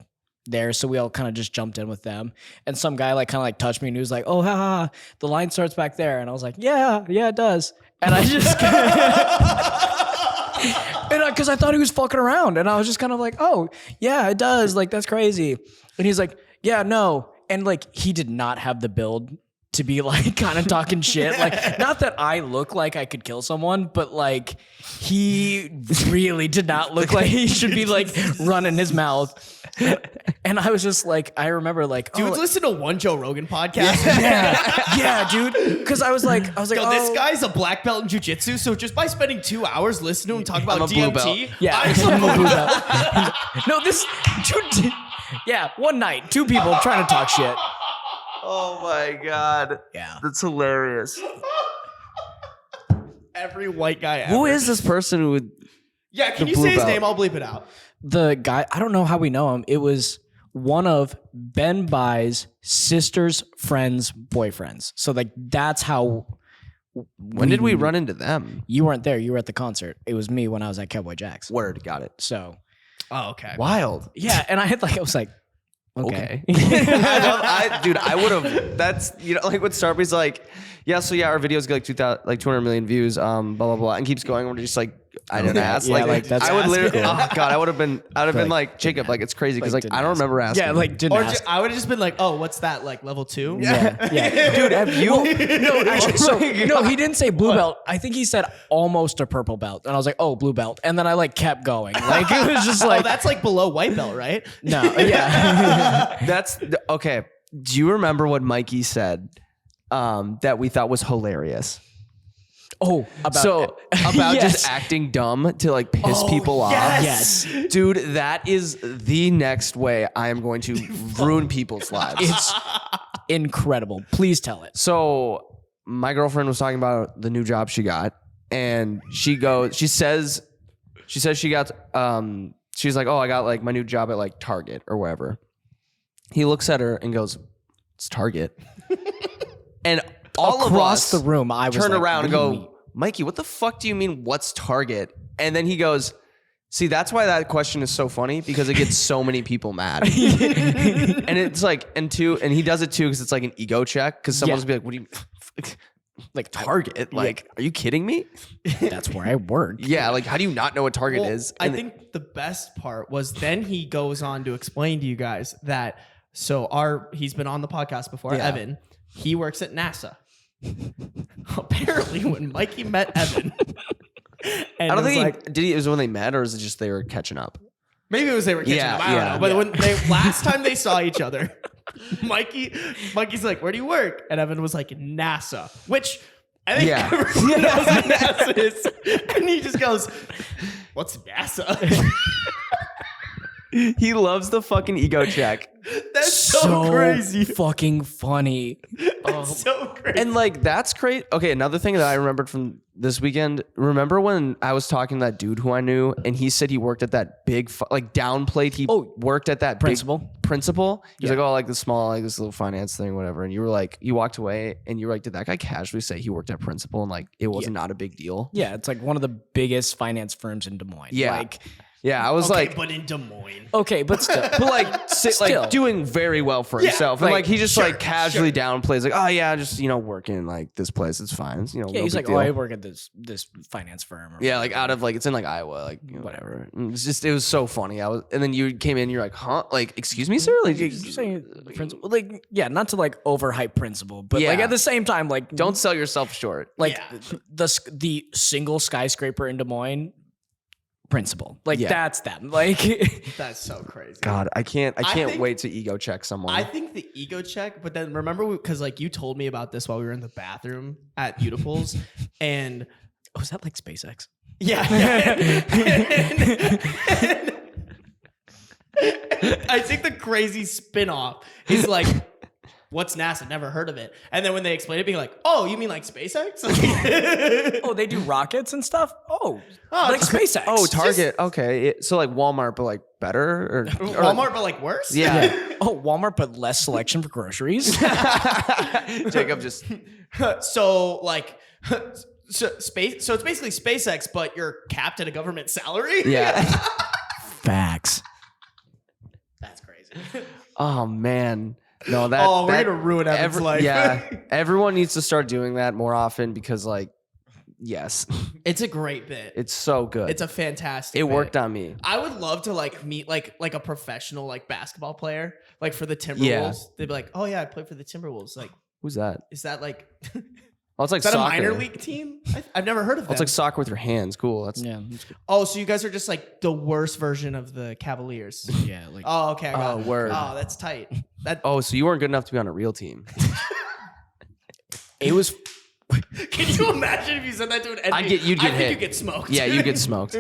there. So we all kind of just jumped in with them. And some guy like kind of like touched me and he was like, oh, haha, the line starts back there. And I was like, yeah, it does. And I just... Because I thought he was fucking around. And I was just kind of like, oh, yeah, it does. Like, that's crazy. And he's like, yeah, no. And like, he did not have the build to be like kind of talking shit. Like, not that I look like I could kill someone, but like, he really did not look like he should be like running his mouth. And I was just like, I remember like, dude, listen to one Joe Rogan podcast. Yeah, dude. Because I was like, Yo, this guy's a black belt in jujitsu, so just by spending 2 hours listening to him talk about I'm a blue belt. DMT, yeah, I'm a blue belt. No, this, dude, yeah, one night, 2 people trying to talk shit. Oh my God. Yeah. That's hilarious. every white guy ever. Who is this person who would. Yeah, can the you blue say his belt? name? I'll bleep it out. The guy, I don't know how we know him. It was one of Ben Bai's sister's friends' boyfriends. So like that's how. When did we run into them? You weren't there. You were at the concert. It was me when I was at Cowboy Jack's. Word. Got it. So Oh, okay. Wild. yeah, and I was like, okay. Dude, I would have. That's like what Starby's like. Yeah, so yeah, our videos get like 200 million views. Blah blah blah, and keeps going. We're just like, I didn't ask. Yeah, like, that's I would literally. asking. Oh God, I would have been like Jacob. Like it's crazy because like didn't I don't ask. remember asking. Yeah, like didn't Or ask. I would have just been like, oh, what's that? Like level 2? Yeah. dude, have you? No, actually, so no, he didn't say blue belt. I think he said almost a purple belt, and I was like, oh, blue belt, and then I like kept going. Like it was just like, Oh, that's like below white belt, right? no, yeah, That's okay. Do you remember what Mikey said? That we thought was hilarious. oh, about About Yes. just acting dumb to like piss people off. yes. Dude, that is the next way I am going to ruin people's lives. It's incredible. Please tell it. So my girlfriend was talking about the new job she got, and she says she got she's like, oh, I got like my new job at like Target or wherever. He looks at her and goes, it's Target. And all Across of us the room, I was turn like, around and what do you mean? go, Mikey, what the fuck do you mean what's Target? And then he goes, see, that's why that question is so funny, because it gets so many people mad. And it's like, and he does it too because it's like an ego check, because someone's be like, what do you like Target? Like, are you kidding me? That's where I work. Yeah, like how do you not know what Target Well, is? I And think the best part was then he goes on to explain to you guys that he's been on the podcast before, Yeah. Evan. He works at NASA. Apparently, when Mikey met Evan, and I don't was think like, did he? It was when they met, or is it just they were catching up? Maybe it was they were catching up. I don't know. But when last time they saw each other, Mikey's like, "Where do you work?" And Evan was like, "NASA," which I think everyone knows what NASA is. And he just goes, "What's NASA?" He loves the fucking ego check. That's so crazy. Fucking funny. That's so crazy. And like that's great. Okay, another thing that I remembered from this weekend. Remember when I was talking to that dude who I knew, and he said he worked at that big like downplayed. He worked at that principal. Principal. He's like, oh, like the small, like this little finance thing, whatever. And you were like, you walked away, and you were like, did that guy casually say he worked at principal, and like it was not a big deal? Yeah, it's like one of the biggest finance firms in Des Moines. Yeah. Like, yeah, I was like, but in Des Moines. okay, but still. but like, like doing very well for himself, and like he just like casually downplays, like, oh yeah, just working like this place, it's fine, it's, yeah, no he's big like, deal. oh, I work at this finance firm. Or Yeah, like out of like it's in like Iowa, like whatever. It's just it was so funny. And then you came in, you're like, huh? Like, excuse me, sir? Like, you're saying principal, like, yeah, not to like overhype principal, but like at the same time, like, don't sell yourself short. like the single skyscraper in Des Moines. Principal, like that's them. Like That's so crazy. God, I can't think- wait to ego check someone. I think the ego check, but then remember because like you told me about this while we were in the bathroom at Beautifuls, and was that like SpaceX? yeah. I think the crazy spin-off is like, what's NASA? Never heard of it. And then when they explain it, being like, oh, you mean like SpaceX? Oh, they do rockets and stuff. Oh, like SpaceX. oh, Target. Okay, so like Walmart, but like better or Walmart, but like worse? Yeah. Oh, Walmart, but less selection for groceries. Jacob just So like, so it's basically SpaceX, but you're capped at a government salary. yeah. Facts. That's crazy. Oh man. No, that. Oh, we're that- gonna ruin Evan's life. Yeah, everyone needs to start doing that more often because, like, yes, It's a great bit. it's so good. It's a fantastic. it bit. worked on me. I would love to like meet like a professional like basketball player like for the Timberwolves. Yeah. They'd be like, oh yeah, I played for the Timberwolves. Like, Who's that? is that like Oh, it's like is that soccer. a minor league team? I've never heard of Oh, that. it's like soccer with your hands. Cool. That's Yeah. Oh, so you guys are just like the worst version of the Cavaliers. Yeah. Like, Oh, okay. I got it. word. Oh, that's tight. That Oh, so you weren't good enough to be on a real team. it was. can you imagine if you said that to an NBA? You'd get I think hit. you get smoked. Yeah, you get smoked.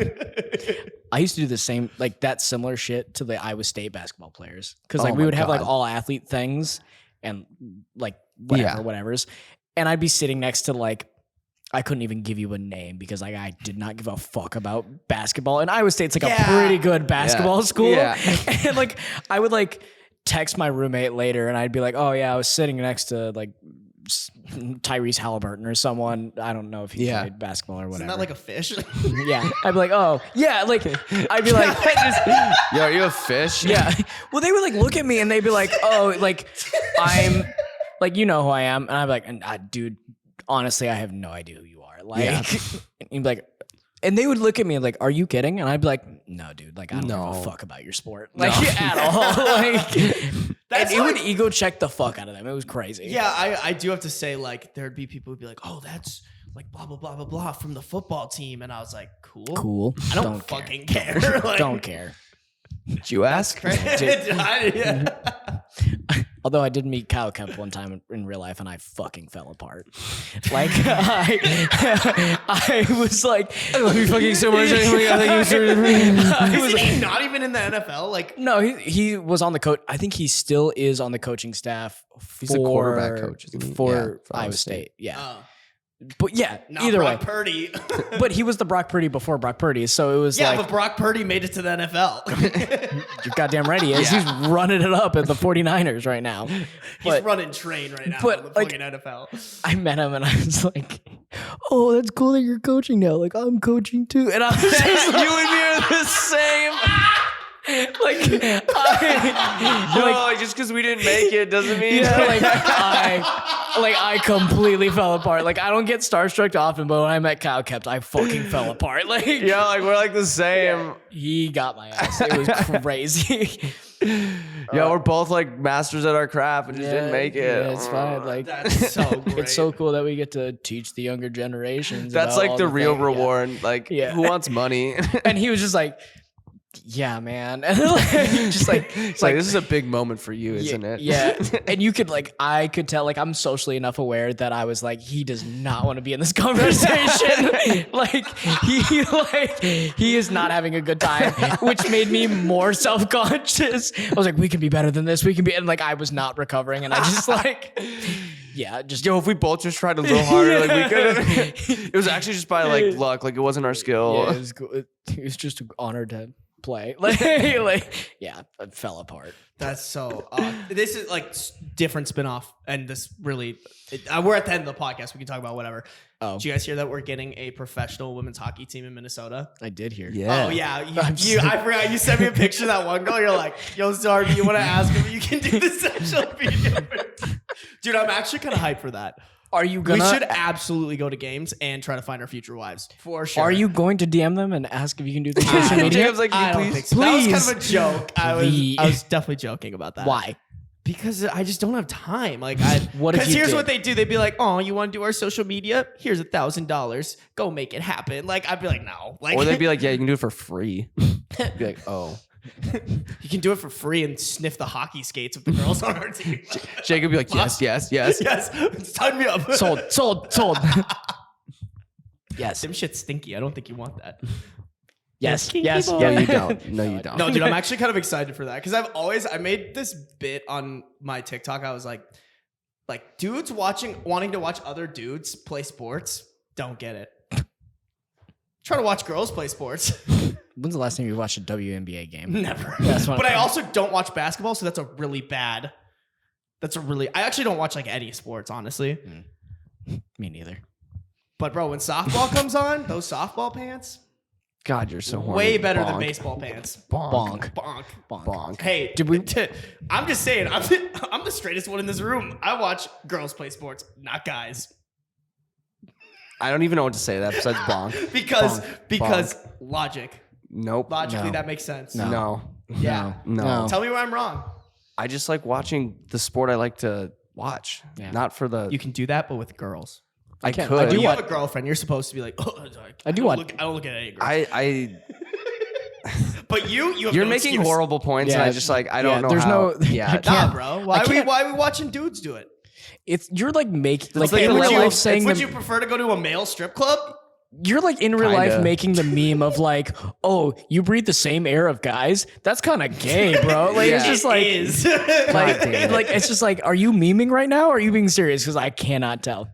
I used to do the same, like that similar shit to the Iowa State basketball players. Cause like Oh we my would have like God. all athlete things and like Yeah. whatever's. And I'd be sitting next to like, I couldn't even give you a name because like I did not give a fuck about basketball. And Iowa State's like a pretty good basketball school. Yeah. And like I would like text my roommate later and I'd be like, oh yeah, I was sitting next to like Tyrese Halliburton or someone. I don't know if he played basketball or whatever. Isn't that like a fish? Yeah. I'd be like, oh yeah, like I'd be like, Yo, are you a fish? yeah. Well, they would like look at me and they'd be like, oh, like I'm like, you know who I am. And I'd be like, dude, honestly, I have no idea who you are. Like, and he'd be like, and they would look at me like, are you kidding? And I'd be like, no, dude, like I don't give a fuck about your sport. Like at all. Like, and it would ego check the fuck out of them. It was crazy. Yeah, I do have to say, like, there'd be people who'd be like, oh, that's like blah, blah, blah, blah, blah from the football team. And I was like, cool. I don't fucking care. Like, Don't care. Did you ask? yeah. Although I did meet Kyle Kemp one time in real life and I fucking fell apart. Like I was like, I love you fucking so much. Is he not even in the NFL? Like, No, he was on the coach. I think he still is on the coaching staff He's a quarterback coach, isn't he? for Yeah, for Iowa State. Yeah, oh, but yeah, not either Brock way. Purdy. But he was the Brock Purdy before Brock Purdy, so it was Yeah, like but Brock Purdy made it to the NFL. you're goddamn right he is. He's running it up at the 49ers right now. He's But running train right now but, in the like, fucking NFL. I met him and I was like, "Oh, that's cool that you're coaching now. Like I'm coaching too." And I was just like, You and me are the same. like, No, just because we didn't make it doesn't mean. yeah, I completely fell apart. Like I don't get starstruck often, but when I met Kyle Kemp, I fucking fell apart. Like Yeah, like we're like the same. he got my ass. It was crazy. Yeah, we're both like masters at our craft and just didn't make it. Yeah, it's fine. Like That's so great. it's so cool that we get to teach the younger generations. That's about like all the real things. reward. Like, Yeah. who wants money? And he was just like, yeah, man. And just like, It's like, this is a big moment for you, isn't it? Yeah. And you could I could tell, I'm socially enough aware that I was like, he does not want to be in this conversation. He is not having a good time, which made me more self-conscious. I was like, we can be better than this. We can be, and I was not recovering. And I just yeah, just Yo, if we both just tried a little harder, we could. It was actually just by luck. It wasn't our skill. yeah, it was just an honor to play. Yeah, it fell apart. That's so. This is different spinoff, and this really. We're at the end of the podcast. We can talk about whatever. Oh, Did you guys hear that we're getting a professional women's hockey team in Minnesota? I did hear. Yeah. Oh yeah, I forgot. You sent me a picture of that one girl. You're like, yo, Zarby, you want to ask him if you can do the social media? Dude, I'm actually kind of hyped for that. Are you gonna? We should absolutely go to games and try to find our future wives for sure. Are you going to DM them and ask if you can do the social media? Jacob's like, I don't please. think so. That was kind of a joke. I was definitely joking about that. Why? Because I just don't have time. What if Because you here's did? what they do. They'd be like, "Oh, you want to do our social media? Here's $1,000. Go make it happen." I'd be like, "No." Or they'd be like, yeah, you can do it for free. Be like, oh. You can do it for free and sniff the hockey skates with the girls on our team. Jacob would be like, yes. Yes, sign me up. Sold. Yes. Them shit's stinky. I don't think you want that. Yes. Kinky Yes. boy. No, you don't. No, you don't. No, dude, I'm actually kind of excited for that because I made this bit on my TikTok. I was like dudes wanting to watch other dudes play sports. Don't get it. Try to watch girls play sports. When's the last time you watched a WNBA game? Never. That's what- But I also don't watch basketball, so that's a really bad. I actually don't watch any sports, honestly. Me neither. But bro, when softball comes on, those softball pants, God, you're so horny. way better than Bonk. baseball pants. Bonk. Bonk. Bonk. Hey, I'm just saying, I'm the straightest one in this room. I watch girls play sports, not guys. I don't even know what to say to that besides bonk. because logic. Nope. Logically, No. that makes sense. No. Yeah. No. Tell me where I'm wrong. I just like watching the sport I like to watch. Yeah. Not for the. You can do that, but with girls. I can. could. I do You have a girlfriend. You're supposed to be like, oh, I do don't want- look, I don't look at any girls. I But you have You're no making excuse. horrible points, and Yeah. I just I don't Yeah, know there's how. no- Yeah. I Nah, can't- bro. I Why can't- are we watching dudes do it? You're making like in the real real- life saying Would the, you prefer to go to a male strip club? you're in real life Kinda. making the meme of oh, you breathe the same air of guys. That's kind of gay, bro. It's Yeah. just It is. it's just are you memeing right now? Or are you being serious? Because I cannot tell.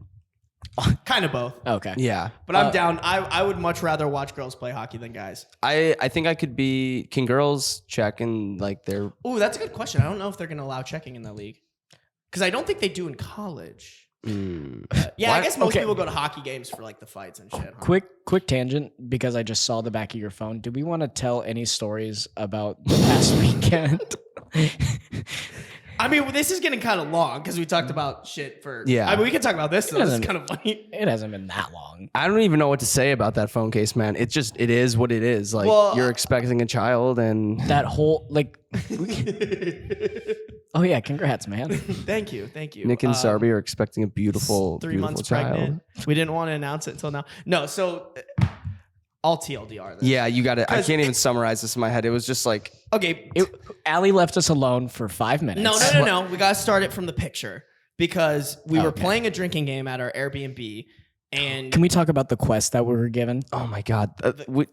Kind of both. Okay. Yeah. But I'm down. I would much rather watch girls play hockey than guys. I think I could be. Can girls check in their? Ooh, that's a good question. I don't know if they're going to allow checking in the league. Because I don't think they do in college. Yeah, I guess most people go to hockey games for the fights and shit. Huh? Quick tangent because I just saw the back of your phone. Do we want to tell any stories about the past weekend? I mean, this is getting kind of long because we talked about shit for. Yeah. I mean, we can talk about this. Though. This is doesn't- kind of funny. It hasn't been that long. I don't even know what to say about that phone case, man. It is what it is. Well, you're expecting a child, and That whole oh yeah, congrats, man. Thank you. Nick and Sarby are expecting a beautiful, 3 beautiful months child. pregnant. We didn't want to announce it until now. No, so all TLDR. Then. Yeah, you got it. I 'Cause can't even summarize this in my head. It was just Okay. Allie left us alone for 5 minutes. No. We got to start it from the picture because we were playing a drinking game at our Airbnb. And Can we talk about the quest that we were given? oh my god.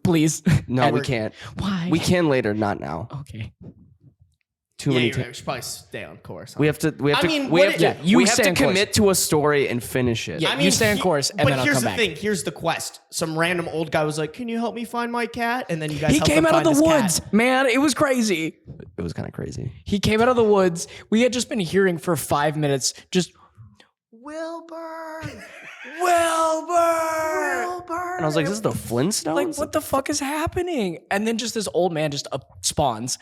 Please. No, we can't. Why? We can later, not now. Okay. Too yeah, many you're right. times. We should probably stay on course. Huh? We have to. We have I to. mean, we what have it- to. you we have stay to on course. commit to a story and finish it. Yeah. you stay on course, and but then I'll here's come the back. thing. Here's the quest. Some random old guy was like, "Can you help me find my cat?" And then you guys He helped came him out of find the his woods, cat. man. It was crazy. It was kind of crazy. He came out of the woods. We had just been hearing for 5 minutes just Wilbur. And I was like, "This is the Flintstones." Like, what the fuck is happening? And then just this old man just spawns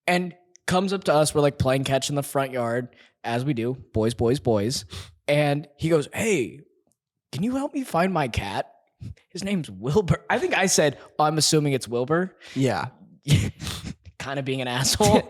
and comes up to us. We're playing catch in the front yard, as we do, boys. And he goes, "Hey, can you help me find my cat? His name's Wilbur." I think I said, I'm assuming it's Wilbur. Yeah. Kind of being an asshole.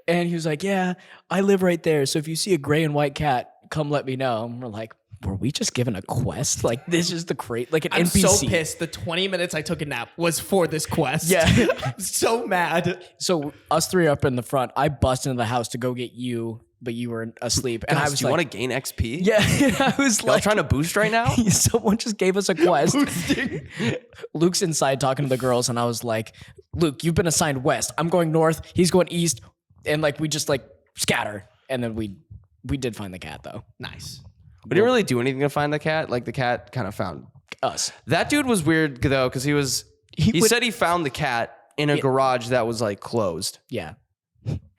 And he was like, "Yeah, I live right there. So if you see a gray and white cat, come let me know." And we're like, were we just given a quest? Like, this is the like an I'm NPC. so pissed. The 20 minutes I took a nap was for this quest. Yeah. I'm so mad. So us three up in the front, I bust into the house to go get you, but you were asleep. And I was do you like, want to gain XP? yeah, I was Y'all like, trying to boost right now? someone just gave us a quest. Luke's inside talking to the girls, and I was like, Luke, you've been assigned west. I'm going north. He's going east. And like, we just like scatter. And then we did find the cat though. Nice. We didn't really do anything to find the cat. Like the cat kind of found Us. That dude was weird though, because he said he found the cat in a garage that was like closed. Yeah.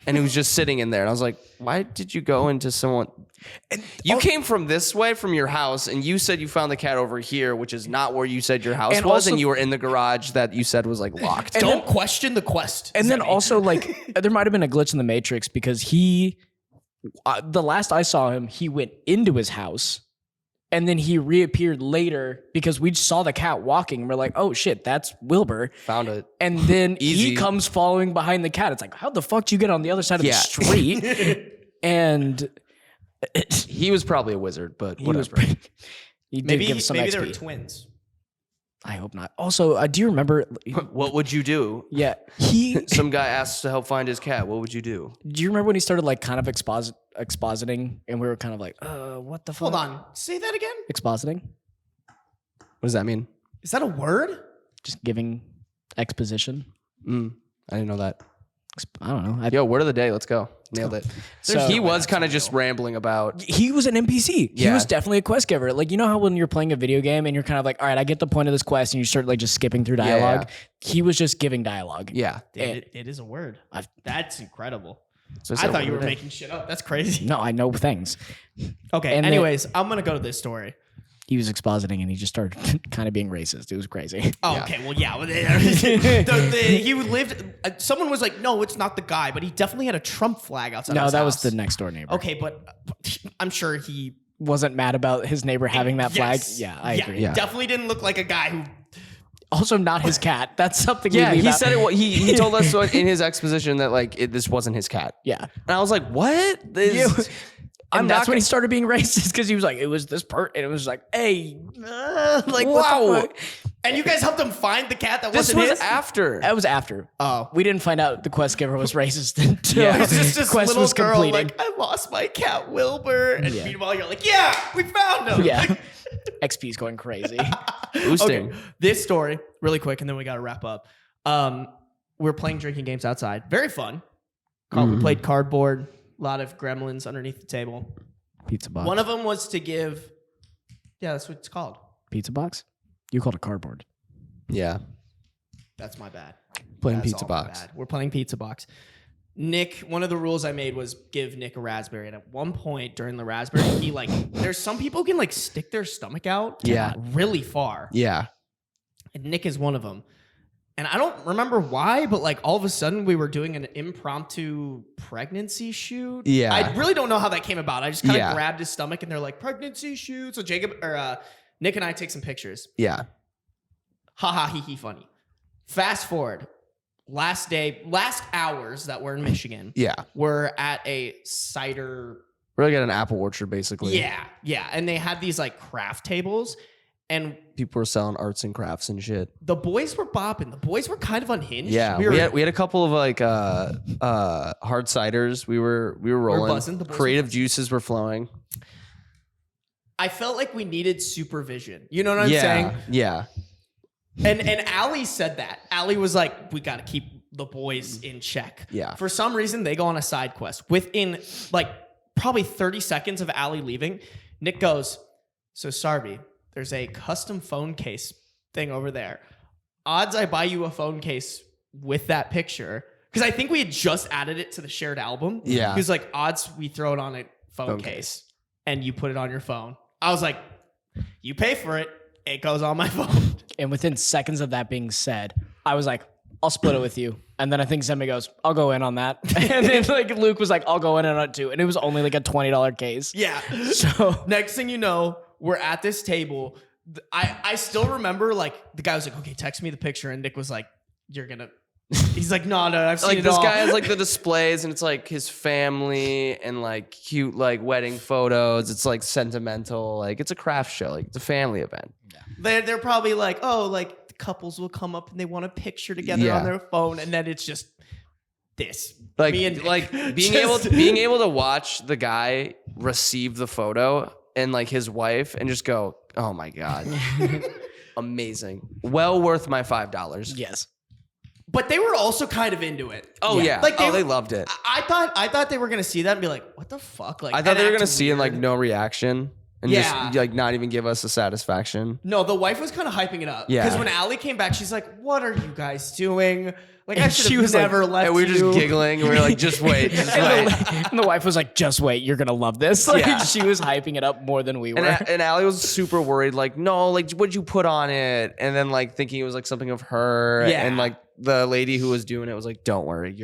And he was just sitting in there. And I was like, why did you go into someone? And you came from this way from your house, and you said you found the cat over here, which is not where you said your house And was, also- and you were in the garage that you said was like locked. Don't question the quest. And then Zemi. also, like, there might have been a glitch in the Matrix because the last I saw him, he went into his house and then he reappeared later because we saw the cat walking. And we're like, oh shit, that's Wilbur. Found it. And then Easy. he comes following behind the cat. It's like, how the fuck do you get on the other side of the street? And He was probably a wizard, but he was whatever. he did maybe give us some they were XP. twins. I hope not. Also, do you remember? What would you do? Yeah, Some guy asked to help find his cat. What would you do? Do you remember when he started like kind of expositing, and we were kind of like, what the fuck? Hold on. Say that again. Expositing? What does that mean? Is that a word? Just giving exposition. I didn't know that. I don't know. Yo, word of the day. Let's go. Nailed it. So- He was kind of just rambling about. He was an NPC. He Yeah. was definitely a quest giver. Like, you know how when you're playing a video game and you're kind of like, all right, I get the point of this quest, and you start like just skipping through dialogue. He was just giving dialogue. Yeah. It is a word. That's incredible. So I thought you were making shit up. That's crazy. No, I know things. Okay. And anyways, I'm gonna go to this story. He was expositing and he just started kind of being racist. It was crazy. Oh, okay. Well, yeah. He lived. Someone was like, "No, it's not the guy," but he definitely had a Trump flag outside. No, his that was house. the next door neighbor. Okay, but I'm sure he Wasn't mad about his neighbor having that flag. Yes. Yeah, I agree. Yeah. Definitely didn't look like a guy who. Also, not his cat. That's something. Yeah, we leave he out. said it. He told us in his exposition that like this wasn't his cat. Yeah. And I was like, what? This, And that's when gonna- he started being racist because he was like, it was this part, and it was like, hey, like, Wow. what the fuck? And you guys helped him find the cat that This wasn't was his. after. That was after. Oh. We didn't find out the quest giver was racist until Yeah. It's just this quest little was girl completed. like, I lost my cat Wilbur, and meanwhile you're like, yeah, we found him. Yeah. XP's going crazy. Boosting. Okay, this story really quick, and then we got to wrap up. We're playing drinking games outside. Very fun. We played cardboard. A lot of gremlins underneath the table. Pizza box. One of them was to give. Yeah, that's what it's called. Pizza box? You called it cardboard. Yeah. That's my bad. Playing That's pizza all my box. bad. We're playing pizza box. Nick, one of the rules I made was give Nick a raspberry. And at one point during the raspberry, he like, there's some people who can like stick their stomach out Yeah. really far. Yeah. And Nick is one of them. And I don't remember why, but like all of a sudden we were doing an impromptu pregnancy shoot. Yeah. I really don't know how that came about. I just kind of Yeah. grabbed his stomach and they're like, pregnancy shoot. So Nick and I take some pictures. Yeah. Ha ha, hee hee, funny. Fast forward. Last hours that we're in Michigan. Yeah. We're at a cider. We're like at an apple orchard, basically. Yeah. And they had these like craft tables. And People were selling arts and crafts and shit. the boys were bopping. The boys were kind of unhinged. Yeah. We had a couple of like hard ciders. We were rolling. buzzing. The boys were Creative buzzing. juices were flowing. I felt like we needed supervision. You know what I'm saying? Yeah. And Allie said that. Allie was like, we got to keep the boys in check. Yeah. For some reason, they go on a side quest. Within like probably 30 seconds of Allie leaving, Nick goes, so Sarby, there's a custom phone case thing over there. Odds I buy you a phone case with that picture. Because I think we had just added it to the shared album. Yeah. He was like, odds we throw it on a phone case and you put it on your phone. I was like, you pay for it. It goes on my phone. And within seconds of that being said, I was like, I'll split it with you. And then I think Zemi goes, I'll go in on that. And then like Luke was like, I'll go in on it too. And it was only like a $20 case. Yeah. So Next thing you know, we're at this table. I still remember like the guy was like, okay, text me the picture. And Nick was like, you're going to He's like, no, I've seen Like it this all. guy has like the displays, and it's like his family and like cute like wedding photos. It's like sentimental, like it's a craft show, like it's a family event. They're probably like, oh, like the couples will come up and they want a picture together Yeah. on their phone, and then it's just this. Like Me and like Nick. being able to watch the guy receive the photo and like his wife and just go, oh my god, amazing, well worth my $5. Yes. But they were also kind of into it. Oh yeah, Like they loved it. I thought they were gonna see that and be like, what the fuck? Like I thought they were act gonna see and like weird. no reaction and Yeah. just like not even give us a satisfaction. No, the wife was kind of hyping it up. Yeah. Because when Allie came back, she's like, what are you guys doing? Like, I And should she have was like- never left And we were just you. giggling. And we were like, just wait, just wait. And the wife was like, just wait, you're gonna love this. Like Yeah. she was hyping it up more than we were. And Allie was super worried, like, no, like, what'd you put on it? And then like thinking it was like something of her. Yeah. And like the lady who was doing it was like, don't worry,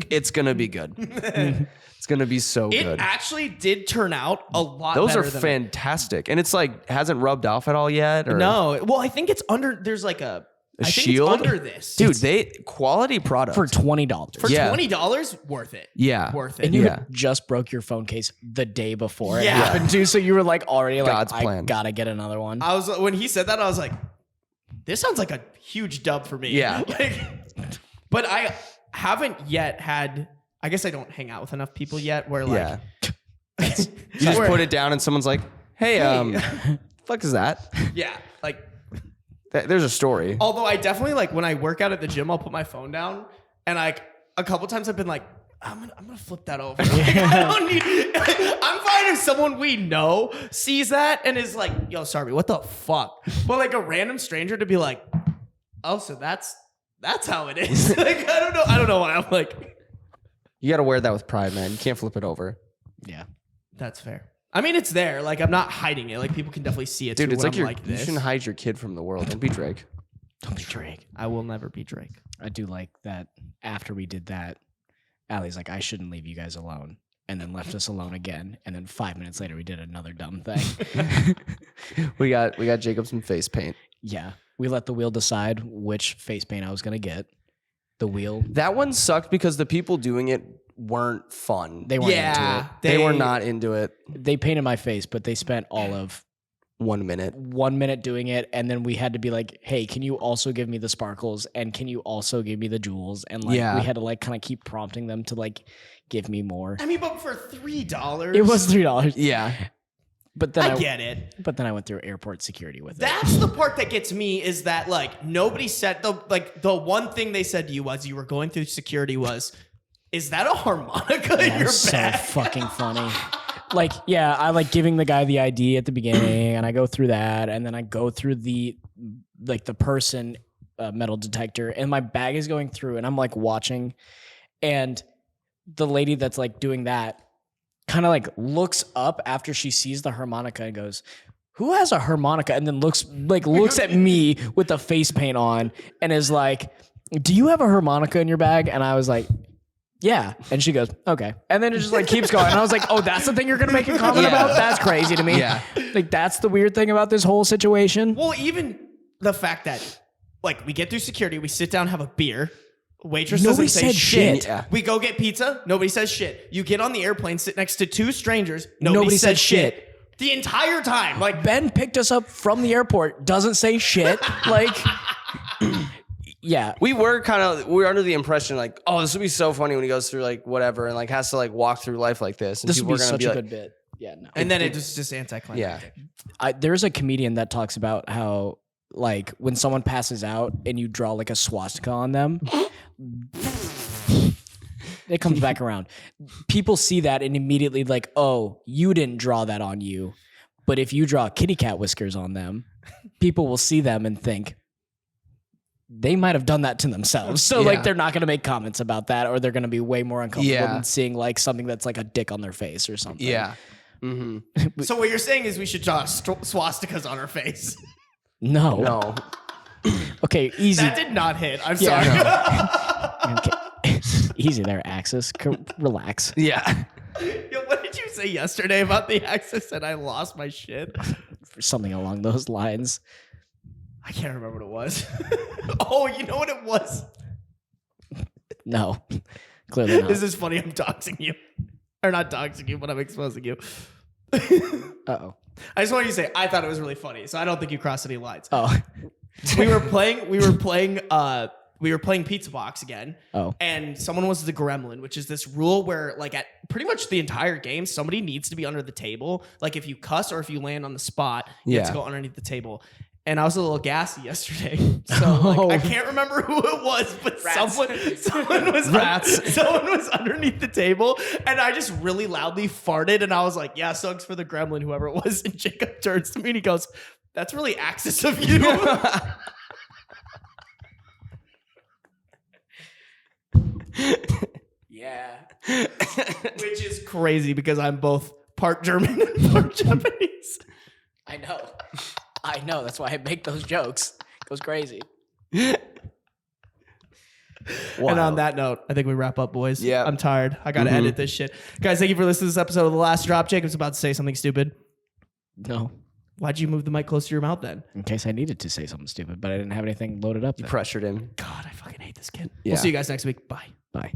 it's gonna be good. It's gonna be so It good. actually did turn out a lot Those better are than fantastic. And it's like hasn't rubbed off at all yet. Or No. Well, I think it's under, there's like a I think shield? it's under this. Dude, they quality product. for $20. For Yeah. $20, worth it. Yeah. Worth it. And you Yeah. had just broke your phone case the day before it Yeah. happened too. So you were like already like, God's plan. I gotta get another one. I was when he said that, I was like, this sounds like a huge dub for me. Yeah. Like, but I haven't yet had, I guess I don't hang out with enough people yet where like Yeah. You just where- put it down and someone's like, hey, fuck is that? yeah, like There's a story. although I definitely like when I work out at the gym, I'll put my phone down and like a couple times I've been like, I'm gonna flip that over. Like, I don't need, I'm fine if someone we know sees that and is like, yo, sorry, what the fuck? But like a random stranger to be like, oh, so that's how it is. Like I don't know why I'm like, You got to wear that with pride, man. You can't flip it over. Yeah. that's fair. I mean, it's there. Like I'm not hiding it. Like people can definitely see it. Dude, too it's when like I'm you this. shouldn't hide your kid from the world. Don't be Drake. Don't be Drake. I will never be Drake. I do like that after we did that, Allie's like, I shouldn't leave you guys alone. And then left us alone again. And then 5 minutes later, we did another dumb thing. We got Jacob some face paint. Yeah. We let the wheel decide which face paint I was going to get. The wheel, That one sucked because the people doing it weren't fun. they weren't into Yeah, it. They were not into it. They painted my face, but they spent all of 1 minute. 1 minute doing it. And then we had to be like, hey, can you also give me the sparkles? And can you also give me the jewels? And like, Yeah. we had to like kind of keep prompting them to like give me more. I mean, but for $3, It was $3. Yeah. But then I get it. But then I went through airport security with it. That's the part that gets me is that like nobody said the one thing they said to you as you were going through security was, is that a harmonica in That your was so bag? fucking funny. Like, yeah, I like giving the guy the ID at the beginning, and I go through that, and then I go through the person metal detector, and my bag is going through, and I'm like watching, and the lady that's like doing that kind of like looks up after she sees the harmonica and goes, who has a harmonica? And then looks at me with the face paint on and is like, do you have a harmonica in your bag? And I was like, yeah. And she goes, okay. And then it just like keeps going. And I was like, oh, that's the thing you're going to make a comment Yeah. about? That's crazy to me. Yeah. Like, that's the weird thing about this whole situation. Well, even the fact that like we get through security, we sit down, have a beer. Waitress Nobody doesn't say said shit. shit. Yeah. We go get pizza. Nobody says shit. You get on the airplane, sit next to two strangers. Nobody said says shit. The entire time. Like Ben picked us up from the airport, doesn't say shit. Like, yeah. We were under the impression like, oh, this would be so funny when he goes through like whatever and like has to like walk through life like this. And This people would be are gonna such a like, good bit. Yeah, no. and then it was just anticlimactic. Yeah. There's a comedian that talks about how like when someone passes out and you draw like a swastika on them, it comes back around. People see that and immediately like, oh, you didn't draw that on you. But if you draw kitty cat whiskers on them, people will see them and think they might have done that to themselves. So Yeah. like they're not going to make comments about that, or they're going to be way more uncomfortable Yeah. than seeing like something that's like a dick on their face or something. Yeah. Mm-hmm. So what you're saying is we should draw swastikas on our face. No. No. Okay, easy. That did not hit. I'm Yeah, sorry. Okay. Easy there, Axis. Relax. Yeah. Yo, what did you say yesterday about the Axis and I lost my shit? Something along those lines. I can't remember what it was. Oh, you know what it was? No, clearly not. This is funny. I'm doxing you. Or not doxing you, but I'm exposing you. Uh-oh. I just want you to say, I thought it was really funny, so I don't think you crossed any lines. Oh. We were playing Pizza Box again. Oh. And someone was the gremlin, which is this rule where like at pretty much the entire game, somebody needs to be under the table. Like if you cuss or if you land on the spot, you have to go underneath the table. And I was a little gassy yesterday. So like, I can't remember who it was, but someone was underneath the table and I just really loudly farted and I was like, yeah, sucks for the gremlin, whoever it was. And Jacob turns to me and he goes, that's really Axis of you. Yeah. Which is crazy because I'm both part German and part Japanese. I know. That's why I make those jokes. It goes crazy. And on that note, I think we wrap up, boys. Yeah. I'm tired. I got to edit this shit. Guys, thank you for listening to this episode of The Last Drop. Jacob's about to say something stupid. No. Why'd you move the mic close to your mouth then? In case I needed to say something stupid, but I didn't have anything loaded up. You pressured him. God, I fucking hate this kid. Yeah. We'll see you guys next week. Bye. Bye.